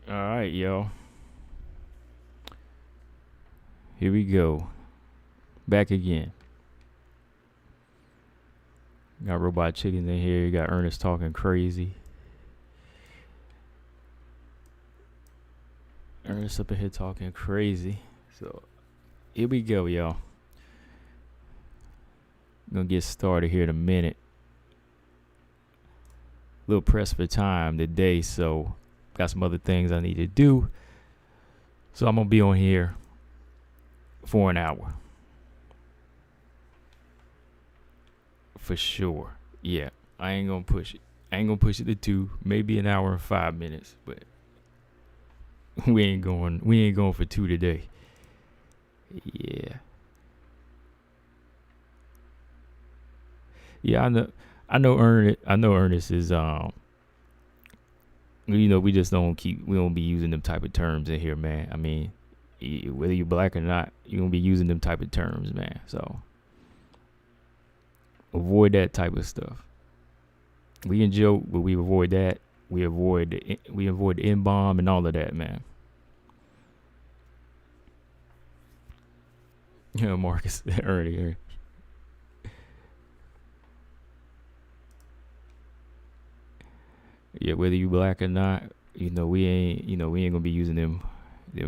All right, yo. Here we go. Back again. Got Robot Chickens in here. You got Ernest talking crazy. Ernest up in here talking crazy. So, here we go, y'all. Gonna get started here in a minute. A little pressed for time today, so got some other things I need to do. So I'm gonna be on here for an hour. For sure. Yeah. I ain't gonna push it. I ain't gonna push it to 2, maybe an hour and 5 minutes, but we ain't going for 2 today. Yeah. Yeah, I know Ernest is we just we don't be using them type of terms in here, man. I mean, whether you're black or not, you gonna be using them type of terms, man. So avoid that type of stuff. We can joke, but we avoid that. We avoid the N-bomb and all of that, man. Yeah, Marcus earlier. Yeah, whether you black or not, we ain't gonna be using them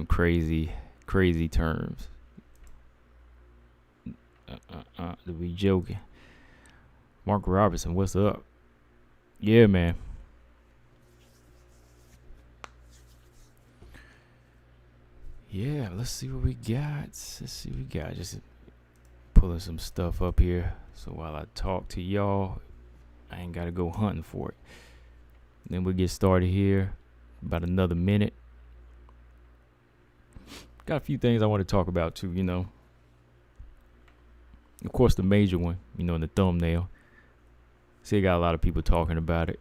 crazy terms. To be joking. Mark Robertson, what's up? Yeah, man. Yeah, let's see what we got. Just pulling some stuff up here. So while I talk to y'all, I ain't gotta go hunting for it. Then we'll get started here. About another minute. Got a few things I want to talk about too, Of course, the major one, in the thumbnail. See, got a lot of people talking about it.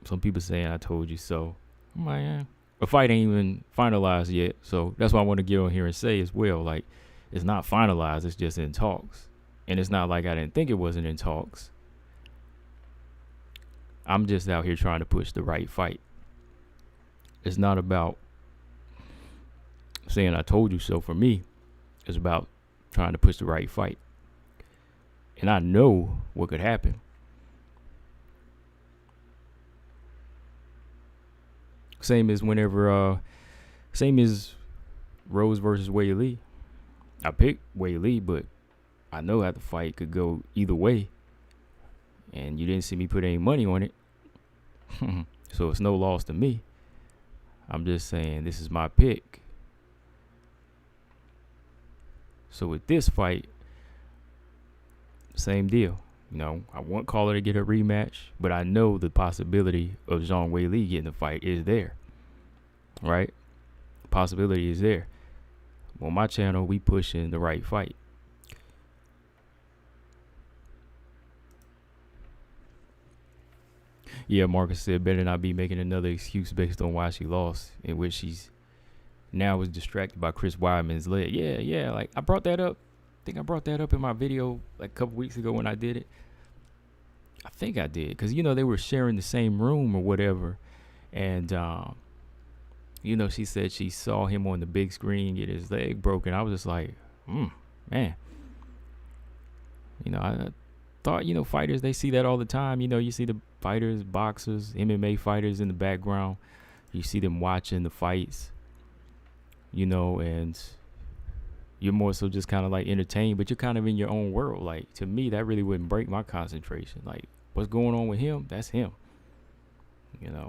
Some people saying, I told you so. I'm like, yeah. The fight ain't even finalized yet. So that's why I want to get on here and say as well. Like, it's not finalized. It's just in talks. And it's not like I didn't think it wasn't in talks. I'm just out here trying to push the right fight. It's not about saying I told you so for me. It's about trying to push the right fight. And I know what could happen. Same as Rose versus Weili. I picked Weili, but I know how the fight could go either way. And you didn't see me put any money on it. So it's no loss to me. I'm just saying this is my pick. So with this fight, same deal. I want Carla to get a rematch, but I know the possibility of Zhang Weili getting the fight is there. Right? Possibility is there. On my channel, we pushing the right fight. Yeah, Marcus said better not be making another excuse based on why she lost, in which she's now was distracted by Chris Weidman's leg. Yeah. Like I brought that up. I think I brought that up in my video like a couple weeks ago when I did it. I think I did because they were sharing the same room or whatever, and she said she saw him on the big screen get his leg broken. I was just like, man. I thought fighters, they see that all the time. You see the fighters, boxers, MMA fighters in the background. You see them watching the fights. And you're more so just kind of like entertained, but you're kind of in your own world. Like, to me, that really wouldn't break my concentration. Like, what's going on with him? That's him.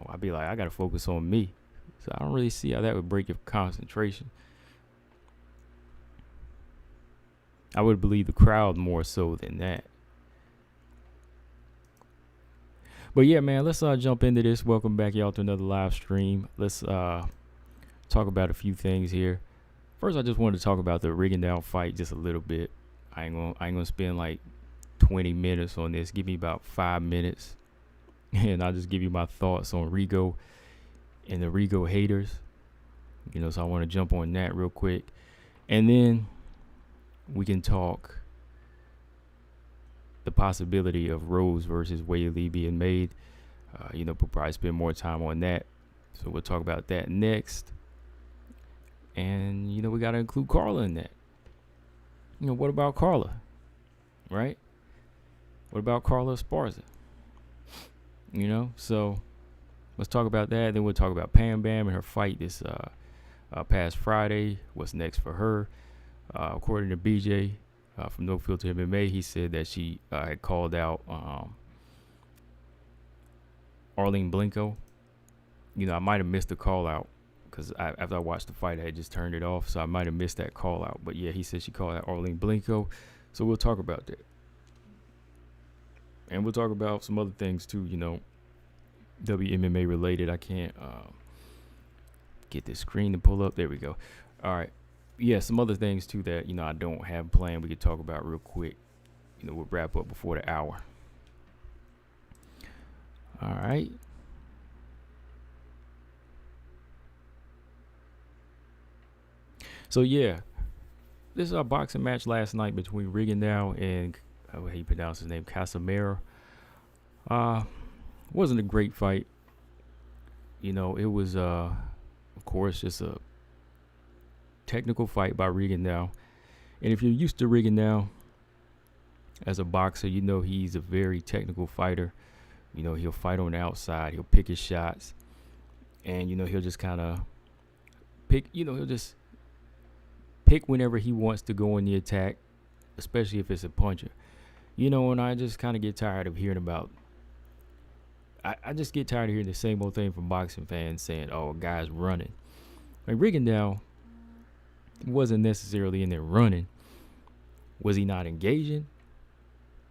I'd be like, I got to focus on me. So I don't really see how that would break your concentration. I would believe the crowd more so than that. But yeah, man, let's jump into this. Welcome back, y'all, to another live stream. Let's talk about a few things here. First, I just wanted to talk about the Rigondeaux fight just a little bit. I ain't gonna spend like 20 minutes on this. Give me about 5 minutes, and I'll just give you my thoughts on Rigo and the Rigo haters. So I want to jump on that real quick, and then we can talk the possibility of Rose versus Weili being made. We'll probably spend more time on that. So we'll talk about that next. And, we got to include Carla in that. What about Carla? Right? What about Carla Esparza? So let's talk about that. Then we'll talk about Pam Bam and her fight this past Friday. What's next for her? According to BJ from No Filter MMA, he said that she had called out Arlene Blencowe. I might have missed the call out because after I watched the fight, I had just turned it off. So I might have missed that call out. But yeah, he said she called out Arlene Blencowe. So we'll talk about that. And we'll talk about some other things too, WMMA related. I can't get this screen to pull up. There we go. All right. Yeah, some other things too that, I don't have planned. We could talk about real quick. We'll wrap up before the hour. All right. So yeah, this is our boxing match last night between Rigondeaux and how he pronounced his name, Casimero. Wasn't a great fight. It was of course just a technical fight by Rigondeaux. And if you're used to Rigondeaux as a boxer, he's a very technical fighter. He'll fight on the outside, he'll pick his shots, and he'll just kind of pick, he'll just pick whenever he wants to go in the attack, especially if it's a puncher. And I just kind of get tired of hearing about I just get tired of hearing the same old thing from boxing fans saying, oh, a guy's running. Like Rigondeaux wasn't necessarily in there running. Was he not engaging?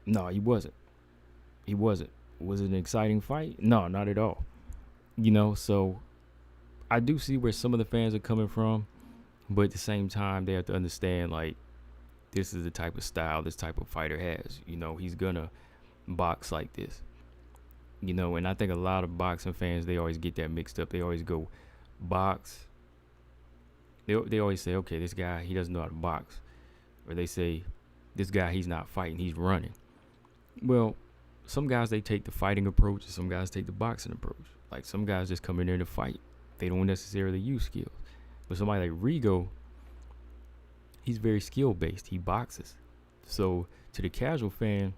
No, he wasn't. Was it an exciting fight? No, not at all. So I do see where some of the fans are coming from, but at the same time, they have to understand, like, this is the type of style this type of fighter has. He's gonna box like this. And I think a lot of boxing fans, they always get that mixed up. They always go box. They always say, okay, this guy, he doesn't know how to box. Or they say, this guy, he's not fighting, he's running. Well, some guys, they take the fighting approach, and some guys take the boxing approach. Like, some guys just come in there to fight. They don't necessarily use skills. But somebody like Rigo, he's very skill-based. He boxes. So, to the casual fan,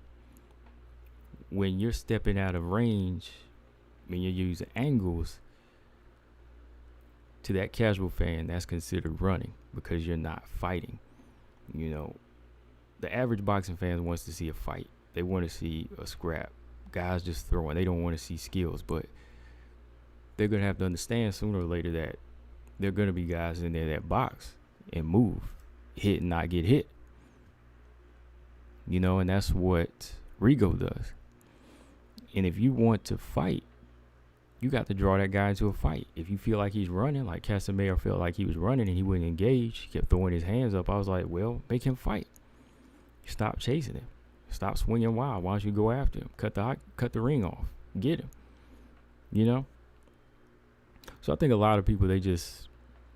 when you're stepping out of range, when you're using angles, to that casual fan, that's considered running because you're not fighting. The average boxing fan wants to see a fight. They want to see a scrap. Guys just throwing. They don't want to see skills, but they're going to have to understand sooner or later that there are going to be guys in there that box and move, hit and not get hit. And that's what Rigo does. And if you want to fight, you got to draw that guy into a fight. If you feel like he's running, like Casimero felt like he was running and he wouldn't engage, he kept throwing his hands up, I was like, well, make him fight. Stop chasing him. Stop swinging wild. Why don't you go after him? Cut the ring off. Get him. So I think a lot of people, they just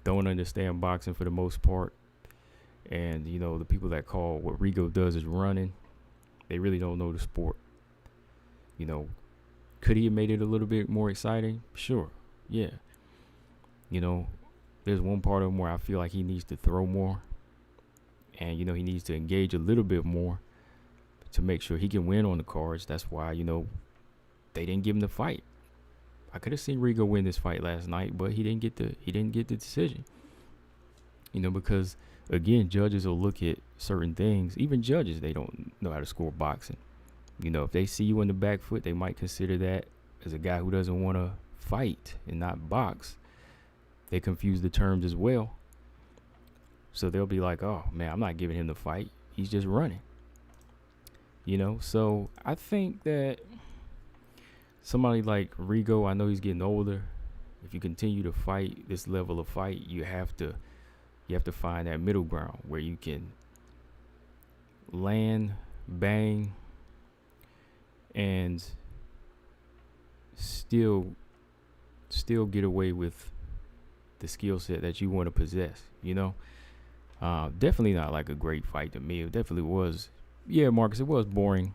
don't understand boxing for the most part. And, the people that call what Rigo does is running, they really don't know the sport. Could he have made it a little bit more exciting? Sure. Yeah. There's one part of him where I feel like he needs to throw more. And, he needs to engage a little bit more to make sure he can win on the cards. That's why, they didn't give him the fight. I could have seen Rigo win this fight last night, but he didn't get the decision. Because, again, judges will look at certain things. Even judges, they don't know how to score boxing. If they see you in the back foot, they might consider that as a guy who doesn't want to fight and not box. They confuse the terms as well. So they'll be like, oh, man, I'm not giving him the fight. He's just running. So I think that somebody like Rigo, I know he's getting older. If you continue to fight this level of fight, you have to find that middle ground where you can land, bang, and still get away with the skill set that you want to possess. Definitely not like a great fight to me. It definitely was. Yeah, Marcus, it was boring.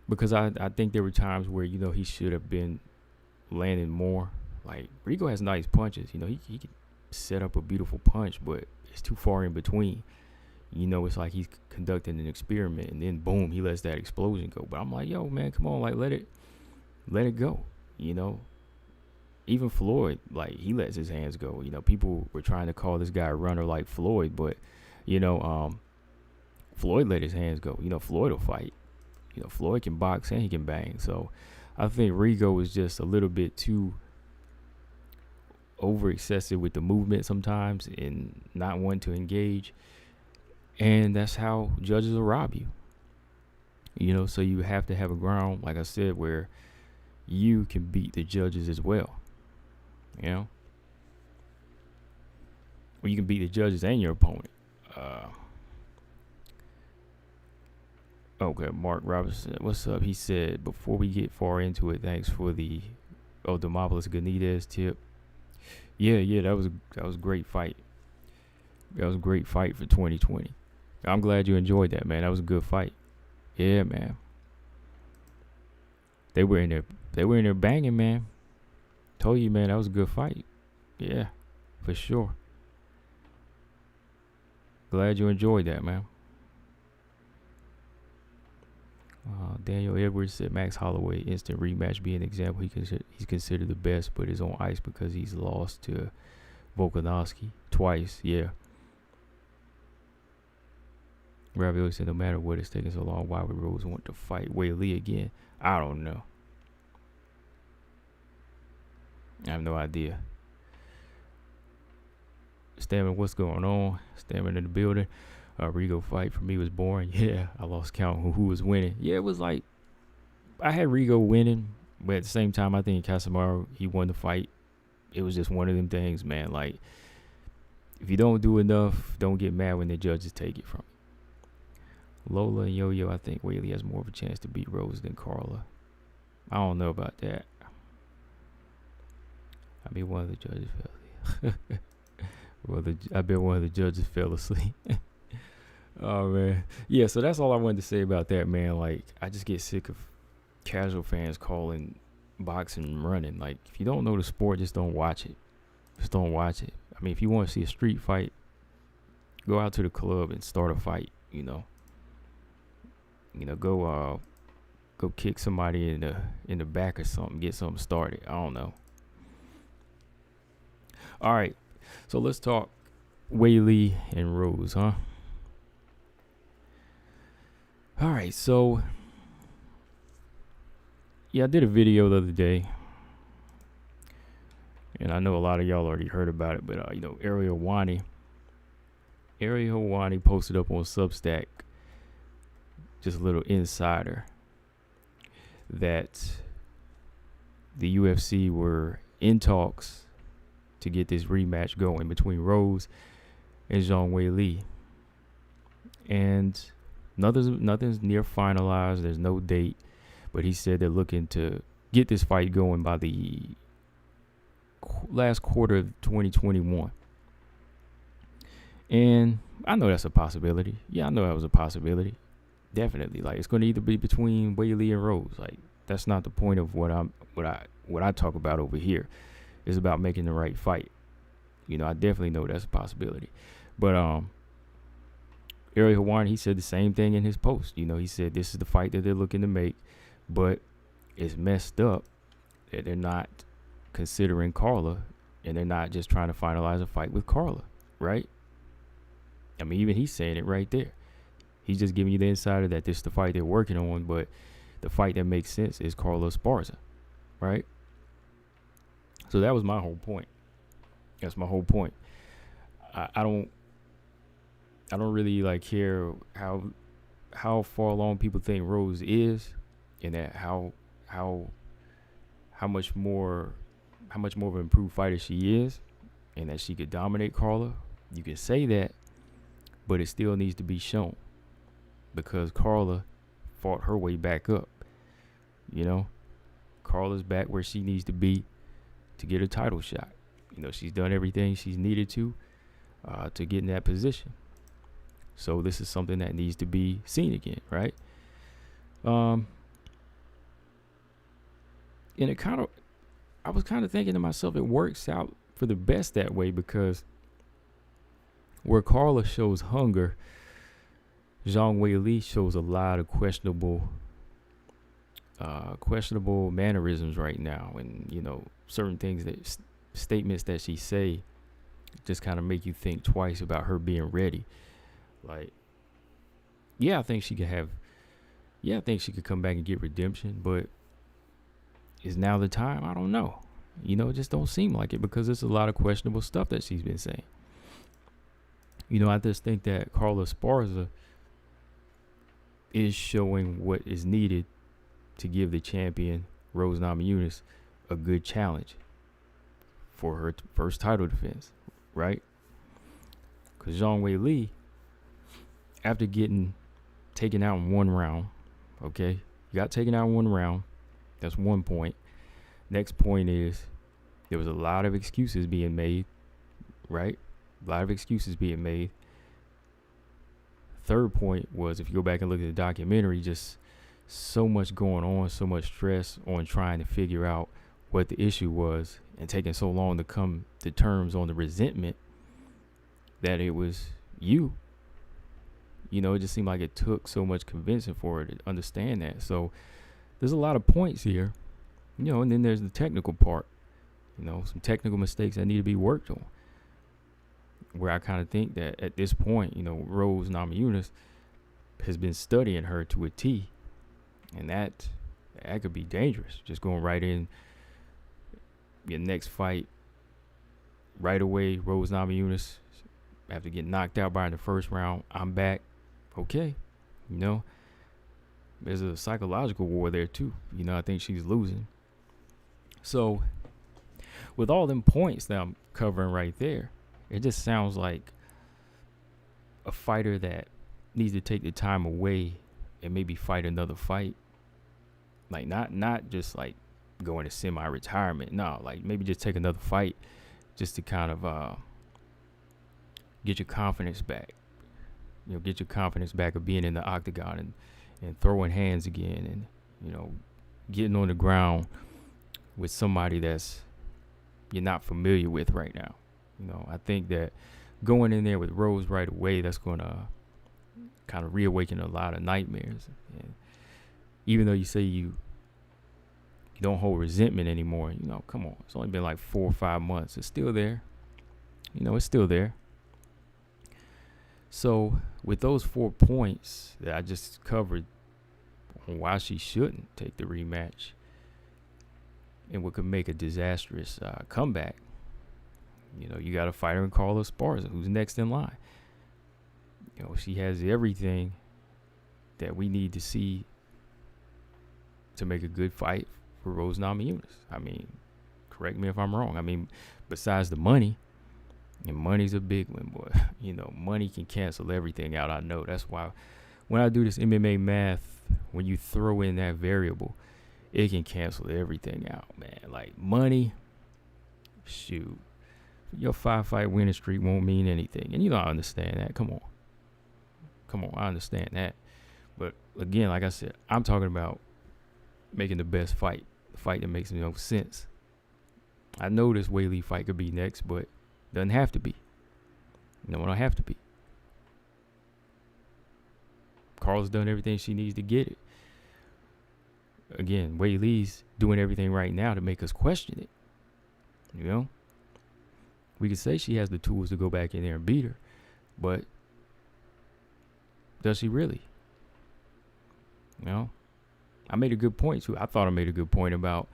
because I think there were times where, you know, he should have been landing more. Like, Rigo has nice punches. You know, he can set up a beautiful punch, but it's too far in between. You know, it's like he's conducting an experiment, and then boom, he lets that explosion go. But I'm like, yo, man, come on, like let it go. You know, even Floyd, like, he lets his hands go. You know, people were trying to call this guy a runner like Floyd, but you know, Floyd let his hands go. You know, Floyd will fight. You know, Floyd can box and he can bang. So I think Rigo is just a little bit too over excessive with the movement sometimes and not wanting to engage. And that's how judges will rob you. You know, so you have to have a ground, like I said, where you can beat the judges as well. You know? Or you can beat the judges and your opponent. Okay, Mark Robinson, what's up? He said, before we get far into it, thanks for the Demopoulos Ganides tip. Yeah, that was a great fight. That was a great fight for 2020. I'm glad you enjoyed that, man. That was a good fight. Yeah, man. They were in there banging, man. Told you, man, that was a good fight. Yeah, for sure. Glad you enjoyed that, man. Daniel Edwards said Max Holloway instant rematch be an example. He's considered the best, but is on ice because he's lost to Volkanovski twice. Yeah. Ravioli said no matter what, it's taking so long. Why would Rose want to fight Weili again? I don't know. I have no idea. Stammen, what's going on? Stammen in the building. Rigo fight for me was boring. Yeah, I lost count who was winning. Yeah, it was like I had Rigo winning, but at the same time, I think Casemiro, he won the fight. It was just one of them things, man. Like, if you don't do enough, don't get mad when the judges take it from you. Lola and Yo-Yo, I think Weili has more of a chance to beat Rose than Carla. I don't know about that. I mean, one of the judges fell asleep. I bet one of the judges fell asleep. Oh, man. Yeah, so that's all I wanted to say about that, man. Like, I just get sick of casual fans calling boxing running. Like, if you don't know the sport, just don't watch it. Just don't watch it. I mean, if you want to see a street fight, go out to the club and start a fight, you know. You know, go kick somebody in the back or something, get something started. I don't know. All right, so let's talk Weili and Rose, huh? All right, so yeah, I did a video the other day, and I know a lot of y'all already heard about it, but you know, Ariel Helwani posted up on Substack just a little insider that the UFC were in talks to get this rematch going between Rose and Zhang Weili, and nothing's near finalized. There's no date, but he said they're looking to get this fight going by the last quarter of 2021. And I know that's a possibility. Yeah, I know that was a possibility. Definitely. Like, it's going to either be between Weili and Rose. Like, that's not the point of what I talk about over here. It's about making the right fight. You know, I definitely know that's a possibility. But Ariel Helwani, he said the same thing in his post. You know, he said this is the fight that they're looking to make, but it's messed up that they're not considering Carla, and they're not just trying to finalize a fight with Carla, right? I mean, even he's saying it right there. He's just giving you the insider that this is the fight they're working on, but the fight that makes sense is Carla Esparza, right? So that was my whole point. That's my whole point. I don't really like care how far along people think Rose is, and that how much more of an improved fighter she is, and that she could dominate Carla. You can say that, but it still needs to be shown, because Carla fought her way back up. You know, Carla's back where she needs to be to get a title shot. You know, she's done everything she's needed to get in that position. So this is something that needs to be seen again, right? And I was kind of thinking to myself, it works out for the best that way, because where Carla shows hunger, Zhang Weili shows a lot of questionable mannerisms right now, and certain things that statements that she say just kind of make you think twice about her being ready. Like, I think she could come back and get redemption, but is now the time? I don't know. It just don't seem like it, because there's a lot of questionable stuff that she's been saying. I just think that Carla Esparza is showing what is needed to give the champion, Rose Namajunas, a good challenge for her first title defense, right? Because Zhang Weili, after getting taken out in one round, okay, you got taken out in one round. That's 1 point. Next point is there was a lot of excuses being made, right? A lot of excuses being made. Third point was, if you go back and look at the documentary, just so much going on, so much stress on trying to figure out what the issue was, and taking so long to come to terms on the resentment that it was you. It just seemed like it took so much convincing for her to understand that. So there's a lot of points here, and then there's the technical part, some technical mistakes that need to be worked on, where I kind of think that at this point, Rose Namajunas has been studying her to a T, and that could be dangerous. Just going right in your next fight right away, Rose Namajunas, after getting knocked out by in the first round, I'm back. Okay, there's a psychological war there too. I think she's losing. So with all them points that I'm covering right there, it just sounds like a fighter that needs to take the time away and maybe fight another fight. Like not just like going to semi-retirement. No, like maybe just take another fight just to kind of get your confidence back. Get your confidence back of being in the octagon and throwing hands again, and getting on the ground with somebody that's you're not familiar with right now. I think that going in there with Rose right away, that's going to kind of reawaken a lot of nightmares. And even though you say you don't hold resentment anymore, come on, it's only been like 4 or 5 months. It's still there. It's still there. So with those 4 points that I just covered on why she shouldn't take the rematch and what could make a disastrous comeback, you got a fighter in Carla Esparza who's next in line. She has everything that we need to see to make a good fight for Rose Namajunas. I mean, correct me if I'm wrong. I mean, besides the money, and money's a big one, boy. Money can cancel everything out. I know. That's why when I do this MMA math, when you throw in that variable, it can cancel everything out, man. Like money, shoot, your 5-fight winning streak won't mean anything. And I understand that. Come on, I understand that. But again, like I said, I'm talking about making the best fight, the fight that makes no sense. I know this Weili fight could be next, but doesn't have to be. It don't have to be. Carla's done everything she needs to get it. Again, Weili's doing everything right now to make us question it. We could say she has the tools to go back in there and beat her, but does she really? I made a good point too. I thought I made a good point about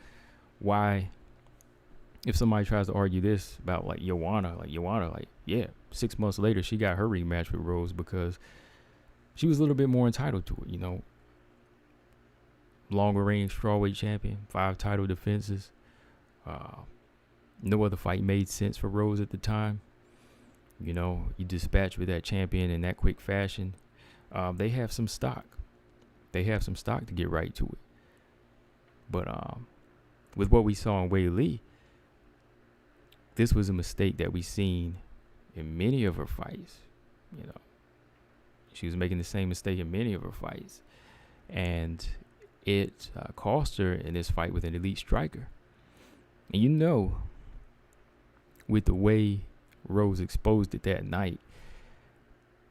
why, if somebody tries to argue this about like Joanna, yeah, 6 months later she got her rematch with Rose because she was a little bit more entitled to it. Longer reigning strawweight champion, 5 title defenses. No other fight made sense for Rose at the time. You dispatch with that champion in that quick fashion. They have some stock. They have some stock to get right to it. But with what we saw in Weili, this was a mistake that we seen in many of her fights. She was making the same mistake in many of her fights. And it cost her in this fight with an elite striker. And you know, with the way Rose exposed it that night,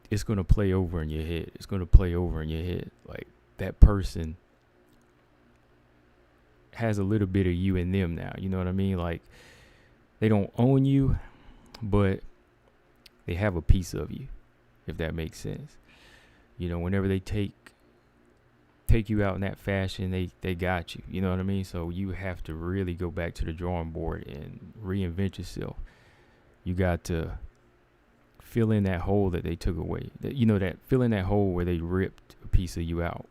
it's going to play over in your head. It's going to play over in your head. Like, that person has a little bit of you in them now. You know what I mean? Like, they don't own you, but they have a piece of you, if that makes sense. You know, whenever they take you out in that fashion, they got you. You know what I mean? So you have to really go back to the drawing board and reinvent yourself. You got to fill in that hole that they took away. That fill in that hole where they ripped a piece of you out.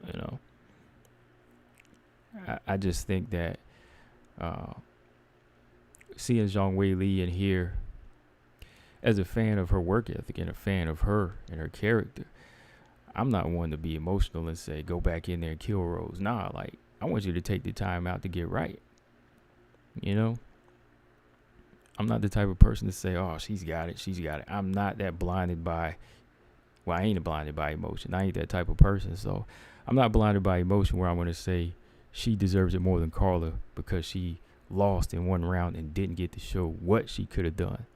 You know, I just think that seeing Zhang Weili in here, as a fan of her work ethic and a fan of her and her character, I'm not one to be emotional and say, go back in there and kill Rose. Nah, like, I want you to take the time out to get right. You know? I'm not the type of person to say, oh, she's got it. I'm not that blinded by, well, I ain't blinded by emotion. I ain't that type of person. So I'm not blinded by emotion where I'm going to say she deserves it more than Carla because she lost in one round and didn't get to show what she could have done.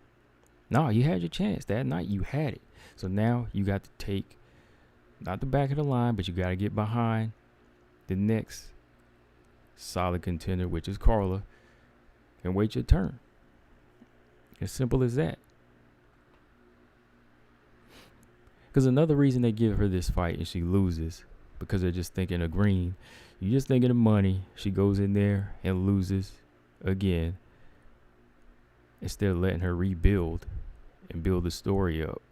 No, you had your chance. That night you had it. So now you got to take, not the back of the line, but you got to get behind the next solid contender, which is Carla, and wait your turn. As simple as that. Because another reason they give her this fight and she loses, because they're just thinking of green. You're just thinking of money. She goes in there and loses again, instead of letting her rebuild and build the story up.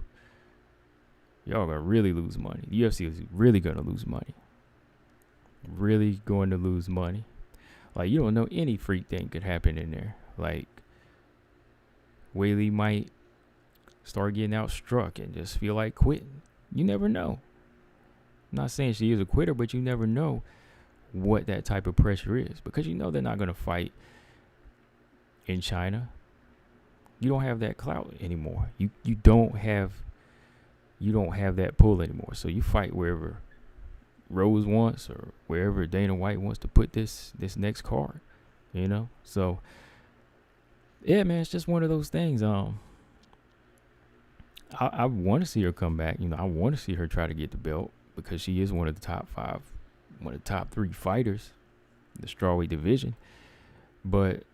Y'all gonna really lose money. The UFC is really gonna lose money. Really going to lose money. Like, you don't know, any freak thing could happen in there. Like, Weili might start getting outstruck and just feel like quitting. You never know. I'm not saying she is a quitter, but you never know what that type of pressure is, because you know they're not gonna fight in China. You don't have that clout anymore. You don't have that pull anymore. So you fight wherever Rose wants or wherever Dana White wants to put this next card. You know? So yeah, man, it's just one of those things. I want to see her come back. You know, I want to see her try to get the belt, because she is one of the top 5, one of the top 3 fighters in the strawweight division. But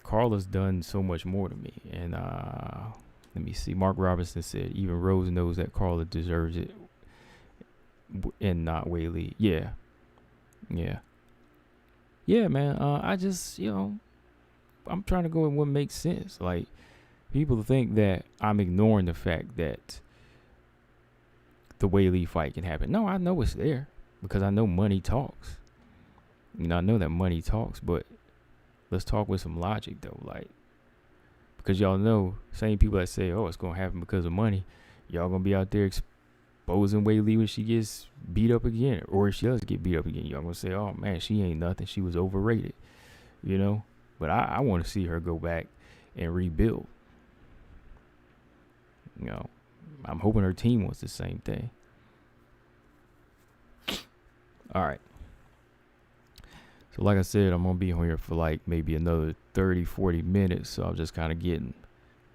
Carla's done so much more to me. And let me see. Mark Robinson said even Rose knows that Carla deserves it and not Weili. Yeah, man. I just, I'm trying to go with what makes sense. Like, people think that I'm ignoring the fact that the Weili fight can happen. No, I know it's there, because I know money talks. I know that money talks, but let's talk with some logic, though. Like, because y'all know, same people that say, oh, it's going to happen because of money, y'all going to be out there exposing Weili when she gets beat up again. Or if she does get beat up again, y'all going to say, oh, man, she ain't nothing. She was overrated, But I want to see her go back and rebuild. I'm hoping her team wants the same thing. All right. So like I said, I'm going to be on here for like maybe another 30, 40 minutes. So I'm just kind of getting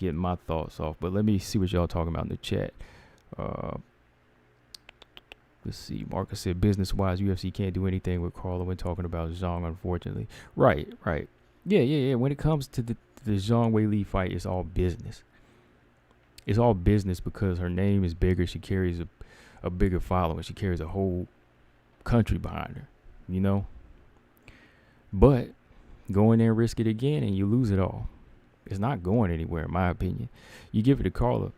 my thoughts off. But let me see what y'all talking about in the chat. Let's see. Marcus said, business-wise, UFC can't do anything with Carla when talking about Zhang, unfortunately. Right. Yeah. When it comes to the Zhang Weili fight, it's all business. It's all business because her name is bigger. She carries a bigger following. She carries a whole country behind her, But go in there and risk it again and you lose it all. It's not going anywhere, in my opinion. You give it to Carla,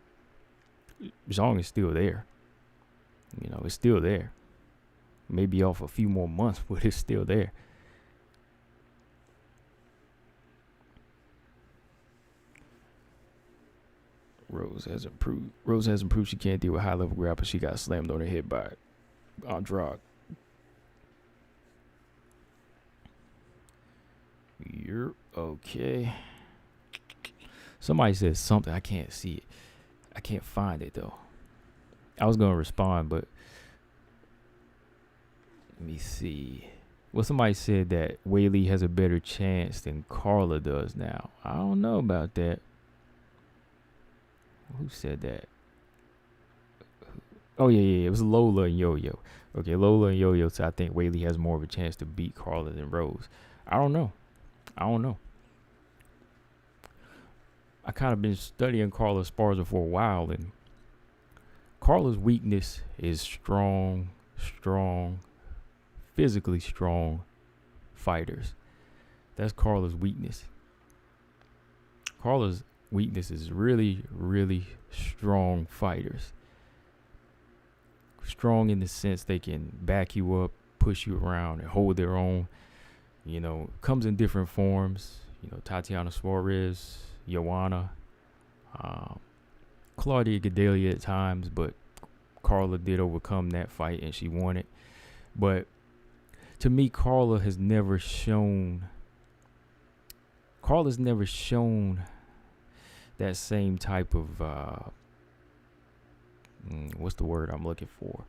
Zhang is still there. It's still there. Maybe off a few more months, but it's still there. Rose hasn't proved she can't deal with high-level grappling. She got slammed on her head by Andrade. You're okay. Somebody said something. I can't see it. I can't find it, though. I was going to respond, but Let me see. Well, somebody said that Weili has a better chance than Carla does now. I don't know about that. Who said that? Oh, yeah. It was Lola and Yo-Yo. Okay, Lola and Yo-Yo said I think Weili has more of a chance to beat Carla than Rose. I don't know. I kind of been studying Carla Esparza for a while, and Carla's weakness is strong, physically strong fighters. That's Carla's weakness. Carla's weakness is really, really strong fighters. Strong in the sense they can back you up, push you around, and hold their own. You know, comes in different forms. You know, Tatiana Suarez, Joanna, Claudia Gadelha at times, but Carla did overcome that fight and she won it. But to me, Carla's never shown that same type of what's the word I'm looking for?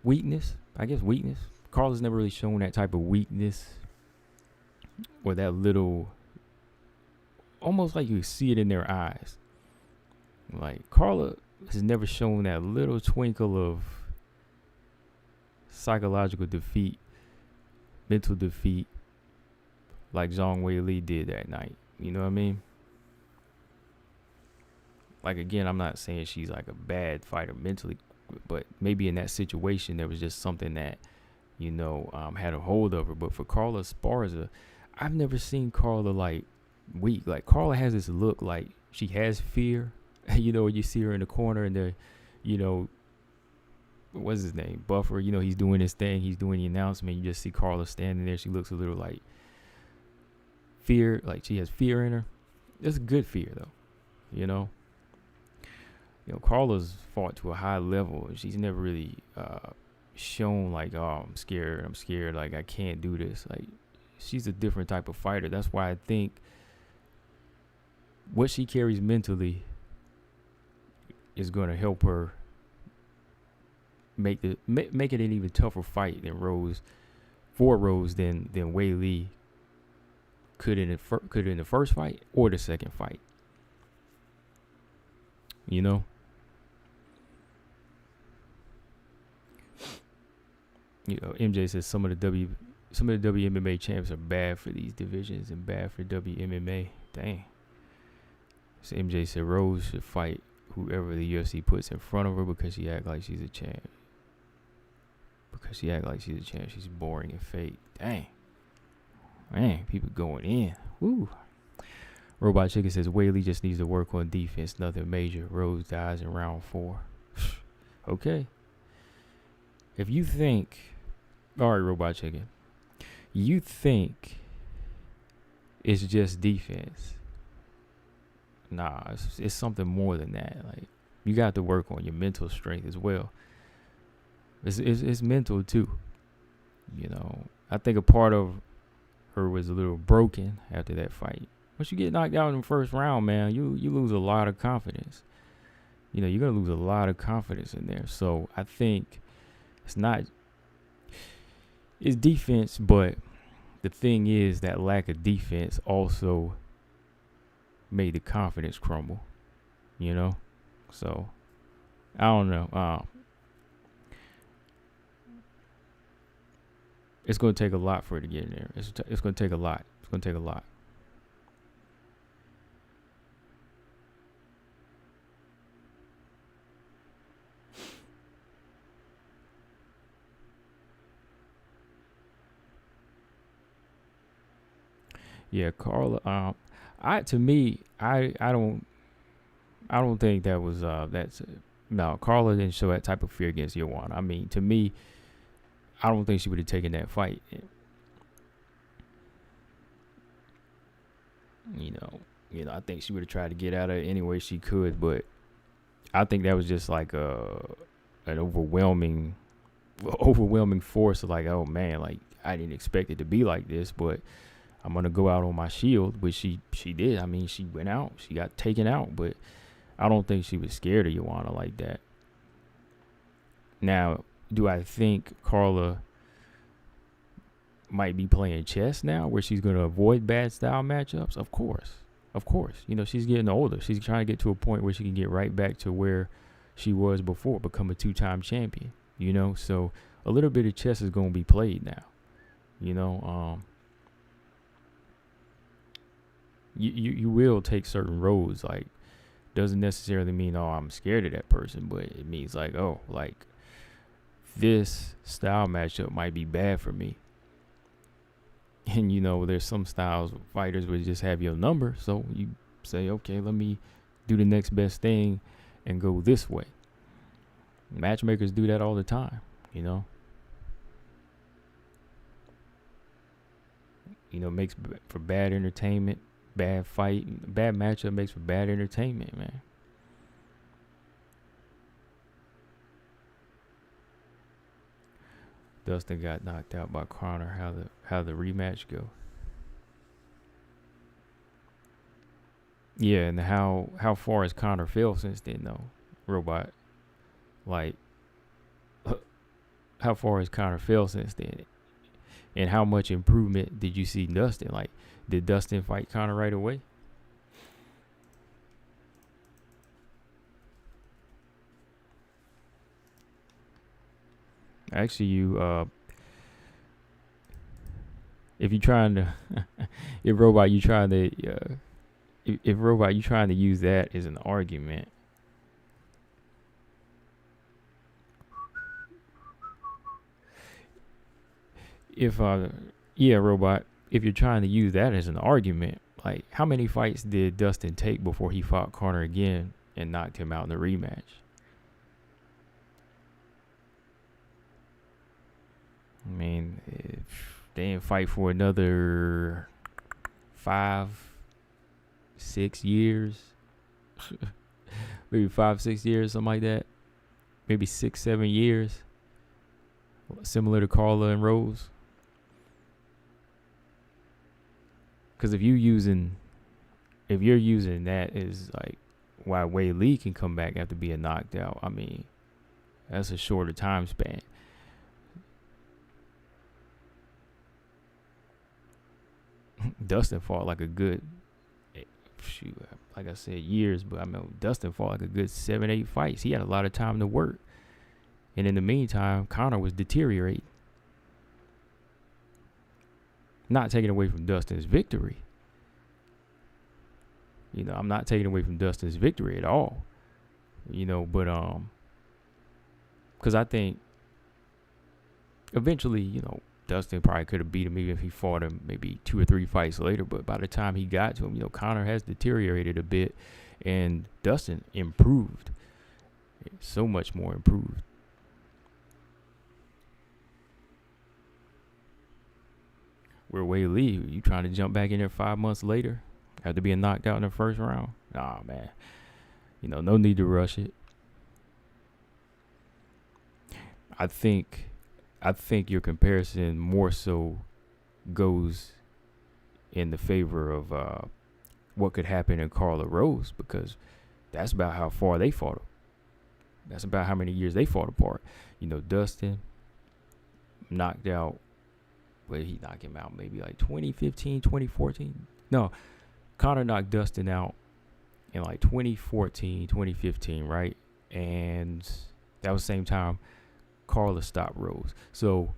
Weakness. I guess weakness. Carla's never really shown that type of weakness, or that little, almost like you see it in their eyes. Like Carla has never shown that little twinkle of psychological defeat, mental defeat, like Zhang Weili did that night. You know what I mean? Like, again, I'm not saying she's like a bad fighter mentally, but maybe in that situation there was just something that, you know, had a hold of her. But for Carla Esparza, I've never seen Carla like weak. Like Carla has this look like she has fear. You know, you see her in the corner and the, you know, what's his name? Buffer. You know, he's doing his thing. He's doing the announcement. You just see Carla standing there. She looks a little like fear, like she has fear in her. It's good fear though, you know. You know, Carla's fought to a high level. She's never really shown like, oh, I'm scared, like I can't do this. Like, she's a different type of fighter. That's why I think what she carries mentally is going to help her make it an even tougher fight than Rose than Weili could in the first fight or the second fight. You know. You know, MJ says some of the WMMA champs are bad for these divisions and bad for WMMA. Dang. So MJ said Rose should fight whoever the UFC puts in front of her because she act like she's a champ. She's boring and fake. Dang. Man, people going in. Woo. Robot Chicken says Weili just needs to work on defense. Nothing major. Rose dies in round 4. Okay. If you think, all right, Robot Chicken, you think it's just defense. Nah, it's something more than that. Like, you got to work on your mental strength as well. It's mental too. You know, I think a part of her was a little broken after that fight. Once you get knocked out in the first round, man, you lose a lot of confidence. You know, you're gonna lose a lot of confidence in there. So I think it's defense, but the thing is that lack of defense also made the confidence crumble, you know? So, I don't know. It's going to take a lot for her to get in there. It's going to take a lot. It's going to take a lot. Yeah, Carla. I don't think that was no. Carla didn't show that type of fear against Joanna. I mean, to me, I don't think she would have taken that fight. You know, I think she would have tried to get out of it any way she could, but I think that was just like an overwhelming force of like, oh man, like I didn't expect it to be like this, but I'm gonna go out on my shield, which she did. I mean, she went out, she got taken out, but I don't think she was scared of Joanna like that. Now, do I think Carla might be playing chess now, where she's going to avoid bad style matchups? Of course. She's getting older. She's trying to get to a point where she can get right back to where she was before, become a 2-time champion. So a little bit of chess is going to be played now. You will take certain roads. Like, doesn't necessarily mean, oh, I'm scared of that person, but it means like, oh, like this style matchup might be bad for me. And there's some styles fighters would just have your number, so you say, okay, let me do the next best thing and go this way. Matchmakers do that all the time. Makes for bad entertainment. Bad fight, bad matchup makes for bad entertainment, man. Dustin got knocked out by Connor. How the rematch go? Yeah, and how far has Connor fell since then, though? Robot, like, how far has Connor fell since then? And how much improvement did you see Dustin? Like, did Dustin fight Connor right away? Actually, if you're trying to, if Robot, you trying to, if Robot, you trying to use that as an argument. Robot, if you're trying to use that as an argument, like, how many fights did Dustin take before he fought Connor again and knocked him out in the rematch? I mean, if they didn't fight for another 5-6 years, maybe 5-6 years, something like that, maybe 6-7 years, similar to Carla and Rose. Because if you're using that as like why Weili can come back after being knocked out, I mean, that's a shorter time span. Dustin fought like a good, like I said, years, but I mean, Dustin fought like a good 7-8 fights. He had a lot of time to work. And in the meantime, Connor was deteriorating. Not taking away from Dustin's victory. I'm not taking away from Dustin's victory at all. But because I think eventually, Dustin probably could have beat him even if he fought him maybe 2 or 3 fights later. But by the time he got to him, Connor has deteriorated a bit, and Dustin improved, so much more improved. Where Weili, you trying to jump back in there 5 months later after being knocked out in the first round? Nah, man. No need to rush it. I think your comparison more so goes in the favor of what could happen in Carla Rose, because that's about how far they fought. That's about how many years they fought apart. Dustin knocked out. But he knocked him out maybe like 2015, 2014. No, Connor knocked Dustin out in like 2014, 2015, right? And that was the same time Carla stopped Rose. So,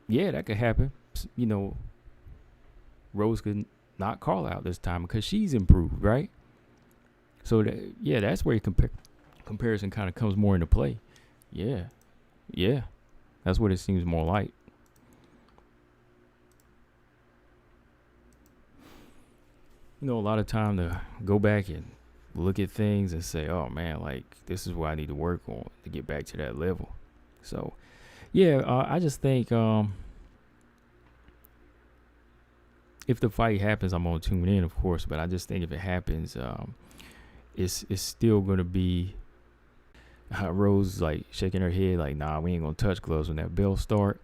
yeah, that could happen. Rose could knock Carla out this time because she's improved, right? So, that's where comparison kind of comes more into play. Yeah. That's what it seems more like. A lot of time to go back and look at things and say, oh man, like, this is what I need to work on to get back to that level. So, I just think if the fight happens, I'm going to tune in, of course. But I just think if it happens, it's still going to be Rose, like, shaking her head like, nah, we ain't going to touch gloves when that bell start.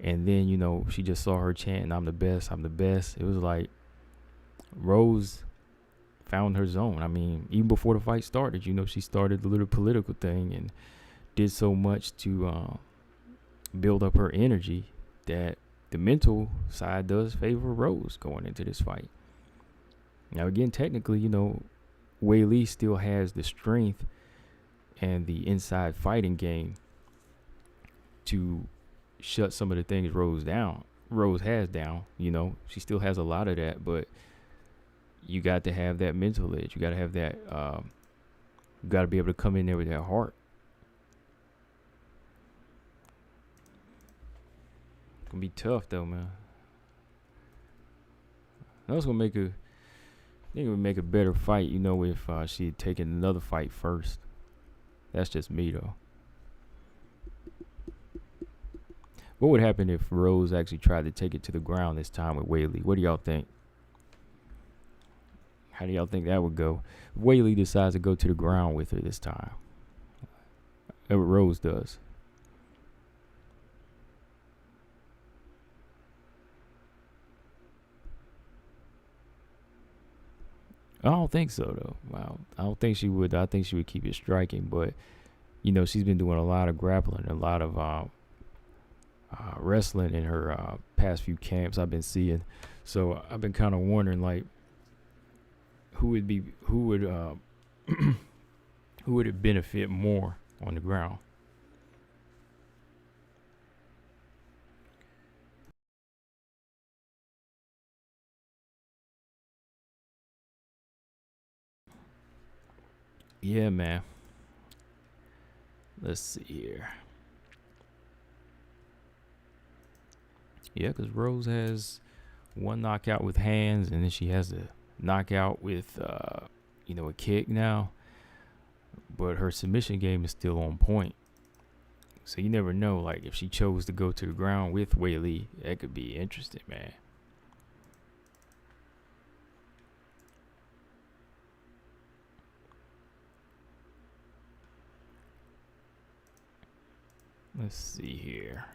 And then, she just saw her chanting, I'm the best, I'm the best. It was like, Rose found her zone. I mean, even before the fight started, she started the little political thing and did so much to build up her energy, that the mental side does favor Rose going into this fight. Now, again, technically, Weili still has the strength and the inside fighting game to shut some of the things Rose has down. She still has a lot of that, but you got to have that mental edge. You got to have that. You got to be able to come in there with that heart. It's gonna be tough though, man. That's gonna make I think it would make a better fight, if she had taken another fight first. That's just me though. What would happen if Rose actually tried to take it to the ground this time with Weili? What do y'all think? How do y'all think that would go? Weili decides to go to the ground with her this time. That's what Rose does. I don't think so, though. Wow. I don't think she would. I think she would keep it striking. But, she's been doing a lot of grappling, a lot of wrestling in her past few camps I've been seeing. So I've been kind of wondering, like, who would who would it benefit more on the ground? Yeah, man. Let's see here. Yeah, because Rose has one knockout with hands, and then she has a knockout with, a kick now. But her submission game is still on point. So you never know, like, if she chose to go to the ground with Weili, that could be interesting, man. Let's see here.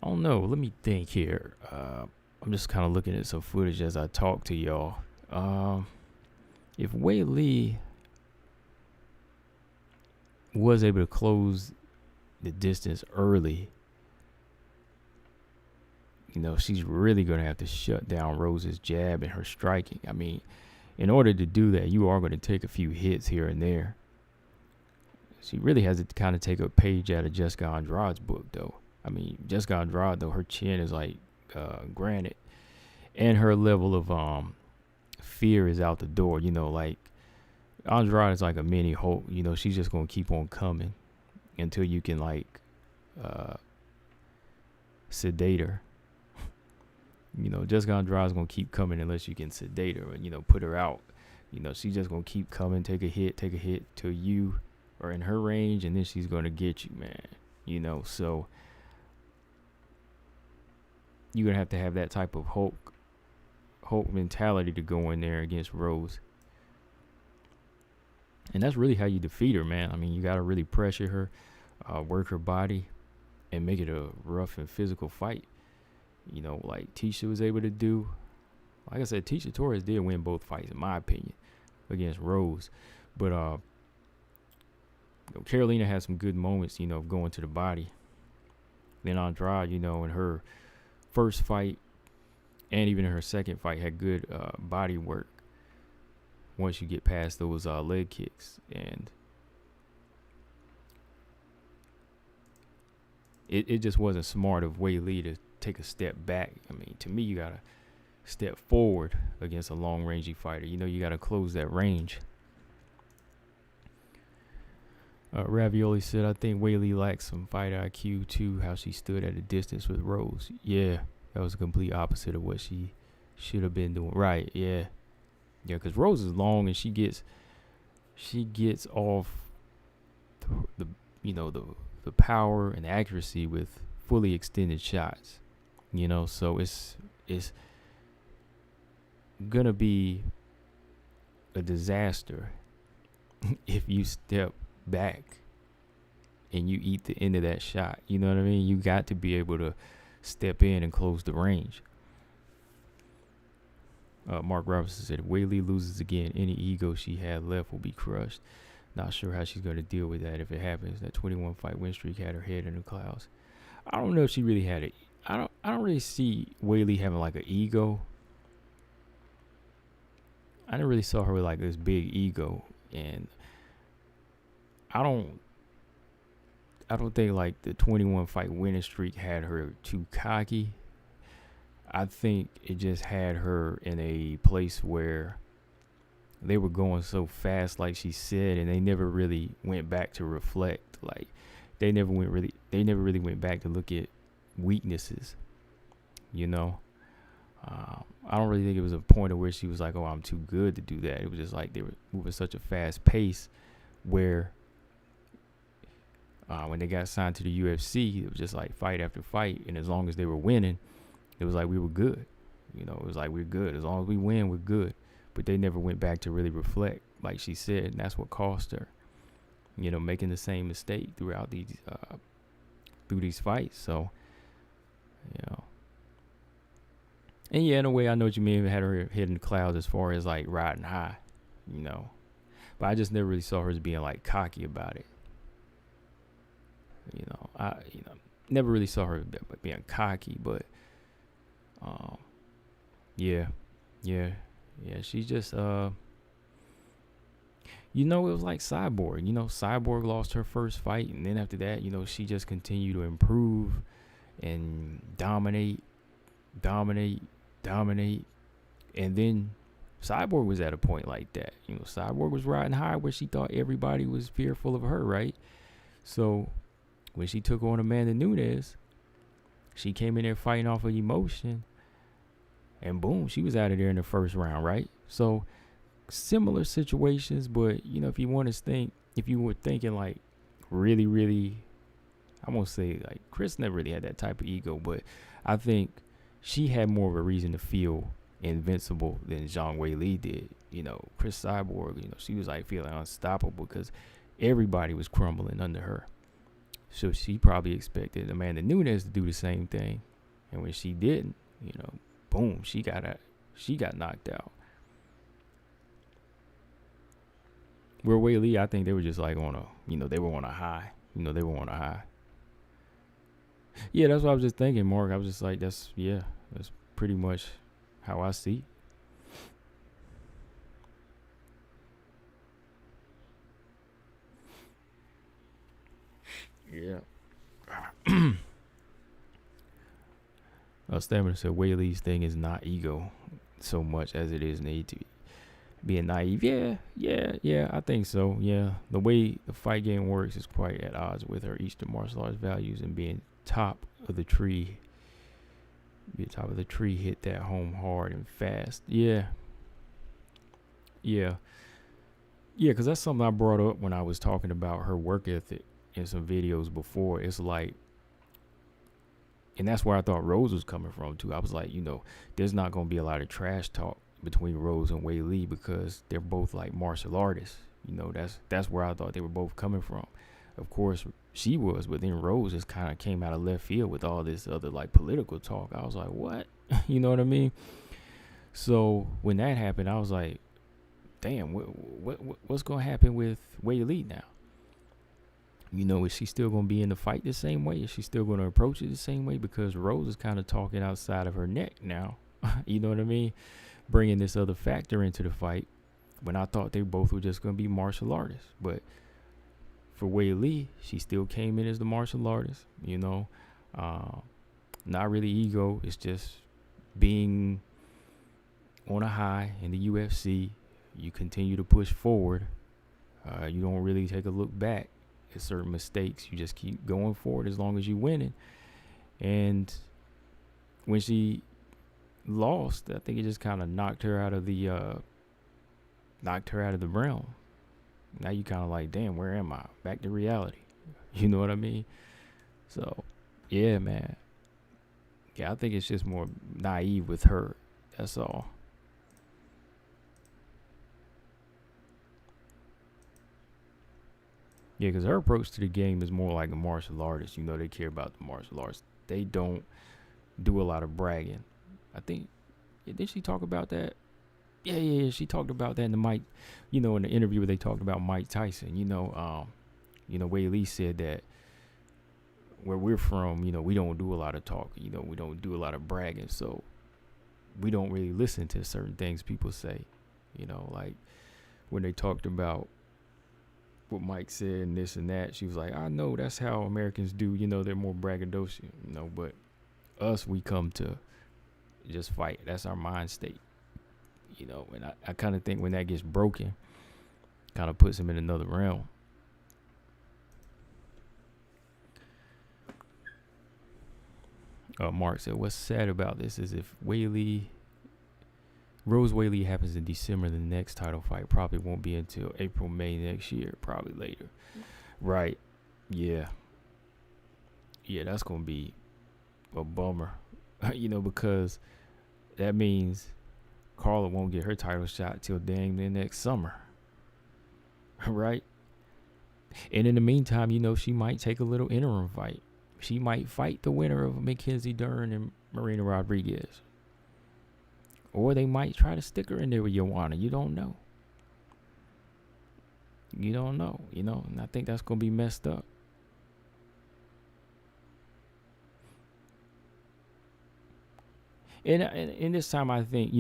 I don't know. Let me think here. I'm just kind of looking at some footage as I talk to y'all. If Weili was able to close the distance early, she's really going to have to shut down Rose's jab and her striking. I mean, in order to do that, you are going to take a few hits here and there. She really has to kind of take a page out of Jessica Andrade's book, though. I mean, Jessica Andrade, though, her chin is like granite. And her level of fear is out the door. Like, Andrade is like a mini Hulk. She's just going to keep on coming until you can, like, sedate her. Jessica Andrade is going to keep coming unless you can sedate her and, put her out. She's just going to keep coming, take a hit till you are in her range, and then she's going to get you, man. So you're going to have that type of Hulk mentality to go in there against Rose. And that's really how you defeat her, man. I mean, you got to really pressure her, work her body, and make it a rough and physical fight. Like Tisha was able to do. Like I said, Tisha Torres did win both fights, in my opinion, against Rose. But Carolina had some good moments, going to the body. Then Andrade, in her first fight and even in her second fight, had good body work once you get past those leg kicks. And it just wasn't smart of Weili to take a step back. I mean, to me, you got to step forward against a long-rangey fighter. You got to close that range. Ravioli said, I think Weili lacks some fight IQ too, how she stood at a distance with Rose. Yeah, that was a complete opposite of what she should have been doing. Right, yeah. Yeah, because Rose is long and she gets off the power and accuracy with fully extended shots. So it's gonna be a disaster if you step back and you eat the end of that shot. You know what I mean? You got to be able to step in and close the range. Mark Robinson said, if Weili loses again, any ego she had left will be crushed. Not sure how she's going to deal with that if it happens. That 21 fight win streak had her head in the clouds. I don't know if she really had it. I don't really see Weili having like an ego. I never really saw her with like this big ego, and I don't think like the 21 fight winning streak had her too cocky. I think it just had her in a place where they were going so fast, like she said, and they never really went back to reflect. Like they never really went back to look at weaknesses. You know, I don't really think it was a point of where she was like, "Oh, I'm too good to do that." It was just like they were moving such a fast pace, where when they got signed to the UFC, it was just like fight after fight, and as long as they were winning, it was like we were good. You know, it was like we're good. As long as we win, we're good. But they never went back to really reflect, like she said, and that's what cost her. You know, making the same mistake throughout these fights. So, you know. And yeah, in a way, I know what you mean. Had her head in the clouds as far as like riding high, you know. But I just never really saw her as being like cocky about it. You know, I never really saw her being cocky, but yeah. She just you know, it was like Cyborg. You know, Cyborg lost her first fight, and then after that, you know, she just continued to improve and dominate. And then Cyborg was at a point like that. You know, Cyborg was riding high where she thought everybody was fearful of her, right? So when she took on Amanda Nunes, she came in there fighting off of emotion, and boom, she was out of there in the first round, right? So similar situations, but you know, if you were thinking like really, I won't say like Chris never really had that type of ego, but I think she had more of a reason to feel invincible than Zhang Weili did. You know, Chris Cyborg, you know, she was like feeling unstoppable because everybody was crumbling under her. So she probably expected Amanda Nunes to do the same thing, and when she didn't, you know, boom, she got knocked out. Where Weili, I think they were just like they were on a high. You know, they were on a high. Yeah, that's what I was just thinking, Mark. I was just like, that's pretty much how I see. Yeah. Stamina said Weili's thing is not ego so much as it is need to being naive. Yeah, I think so. Yeah, the way the fight game works is quite at odds with her Eastern martial arts values, and being top of the tree hit that home hard and fast. Yeah, because that's something I brought up when I was talking about her work ethic in some videos before. It's like, and that's where I thought Rose was coming from too. I was like, you know, there's not going to be a lot of trash talk between Rose and Weili because they're both like martial artists. You know, that's where I thought they were both coming from. Of course, she was, but then Rose just kind of came out of left field with all this other like political talk. I was like, what? You know what I mean? So when that happened, I was like, damn, what's going to happen with Weili now? You know, is she still going to be in the fight the same way? Is she still going to approach it the same way? Because Rose is kind of talking outside of her neck now. You know what I mean? Bringing this other factor into the fight when I thought they both were just going to be martial artists. But for Weili, she still came in as the martial artist, you know. Not really ego. It's just being on a high in the UFC. You continue to push forward. You don't really take a look back at certain mistakes. You just keep going forward as long as you're winning. And when she lost, I think it just kind of knocked her out of the realm. Now you kind of like, damn, where am I? Back to reality. You know what I mean? So, yeah, man. Yeah, I think it's just more naive with her. That's all. Yeah, because her approach to the game is more like a martial artist. You know, they care about the martial arts. They don't do a lot of bragging. I think, did she talk about that Yeah. She talked about that in the Mike, in the interview where they talked about Mike Tyson. Weili said that where we're from, we don't do a lot of talking. We don't do a lot of bragging. So we don't really listen to certain things people say. Like when they talked about what Mike said and this and that, she was like, I know that's how Americans do. They're more braggadocious. But us, we come to just fight. That's our mind state. And I kind of think when that gets broken, kind of puts him in another realm. Mark said, what's sad about this is if Rose Weili happens in December, the next title fight probably won't be until April, May next year, probably later. Right. Yeah. Yeah, that's going to be a bummer, because that means Carla won't get her title shot till dang the next summer. Right? And in the meantime, she might take a little interim fight. She might fight the winner of Mackenzie Dern and Marina Rodriguez. Or they might try to stick her in there with Joanna. You don't know. And I think that's going to be messed up. And this time, I think,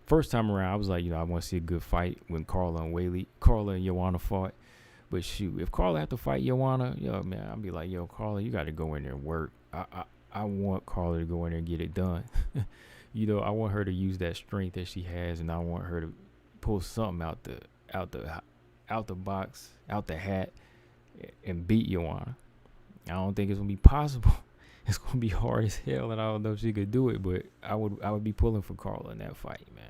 first time around, I was like, I want to see a good fight when Carla and Joanna fought. But shoot, if Carla have to fight Joanna, man, I'll be like, Carla, you got to go in there and work. I want Carla to go in there and get it done. I want her to use that strength that she has, and I want her to pull something out the box, out the hat, and beat Joanna. I don't think it's gonna be possible. It's gonna be hard as hell, and I don't know if she could do it. But I would be pulling for Carla in that fight, man.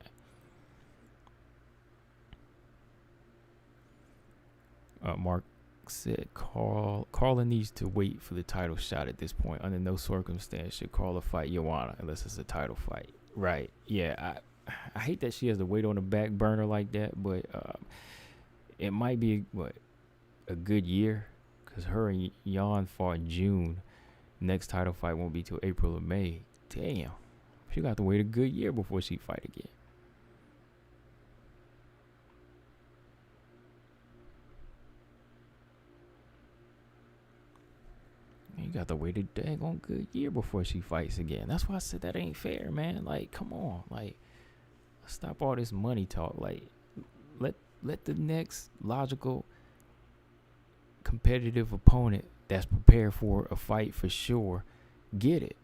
Mark said Carla needs to wait for the title shot at this point. Under no circumstance should Carla fight Joanna unless it's a title fight. Right. Yeah, I hate that she has to wait on the back burner like that, but it might be a good year, because her and Jan fought in June. Next title fight won't be till April or May. Damn. She got to wait a good year before she fight again. You got to wait a daggone good year before she fights again. That's why I said that ain't fair, man. Like, come on. Like, stop all this money talk. Like, let the next logical competitive opponent that's prepared for a fight for sure get it.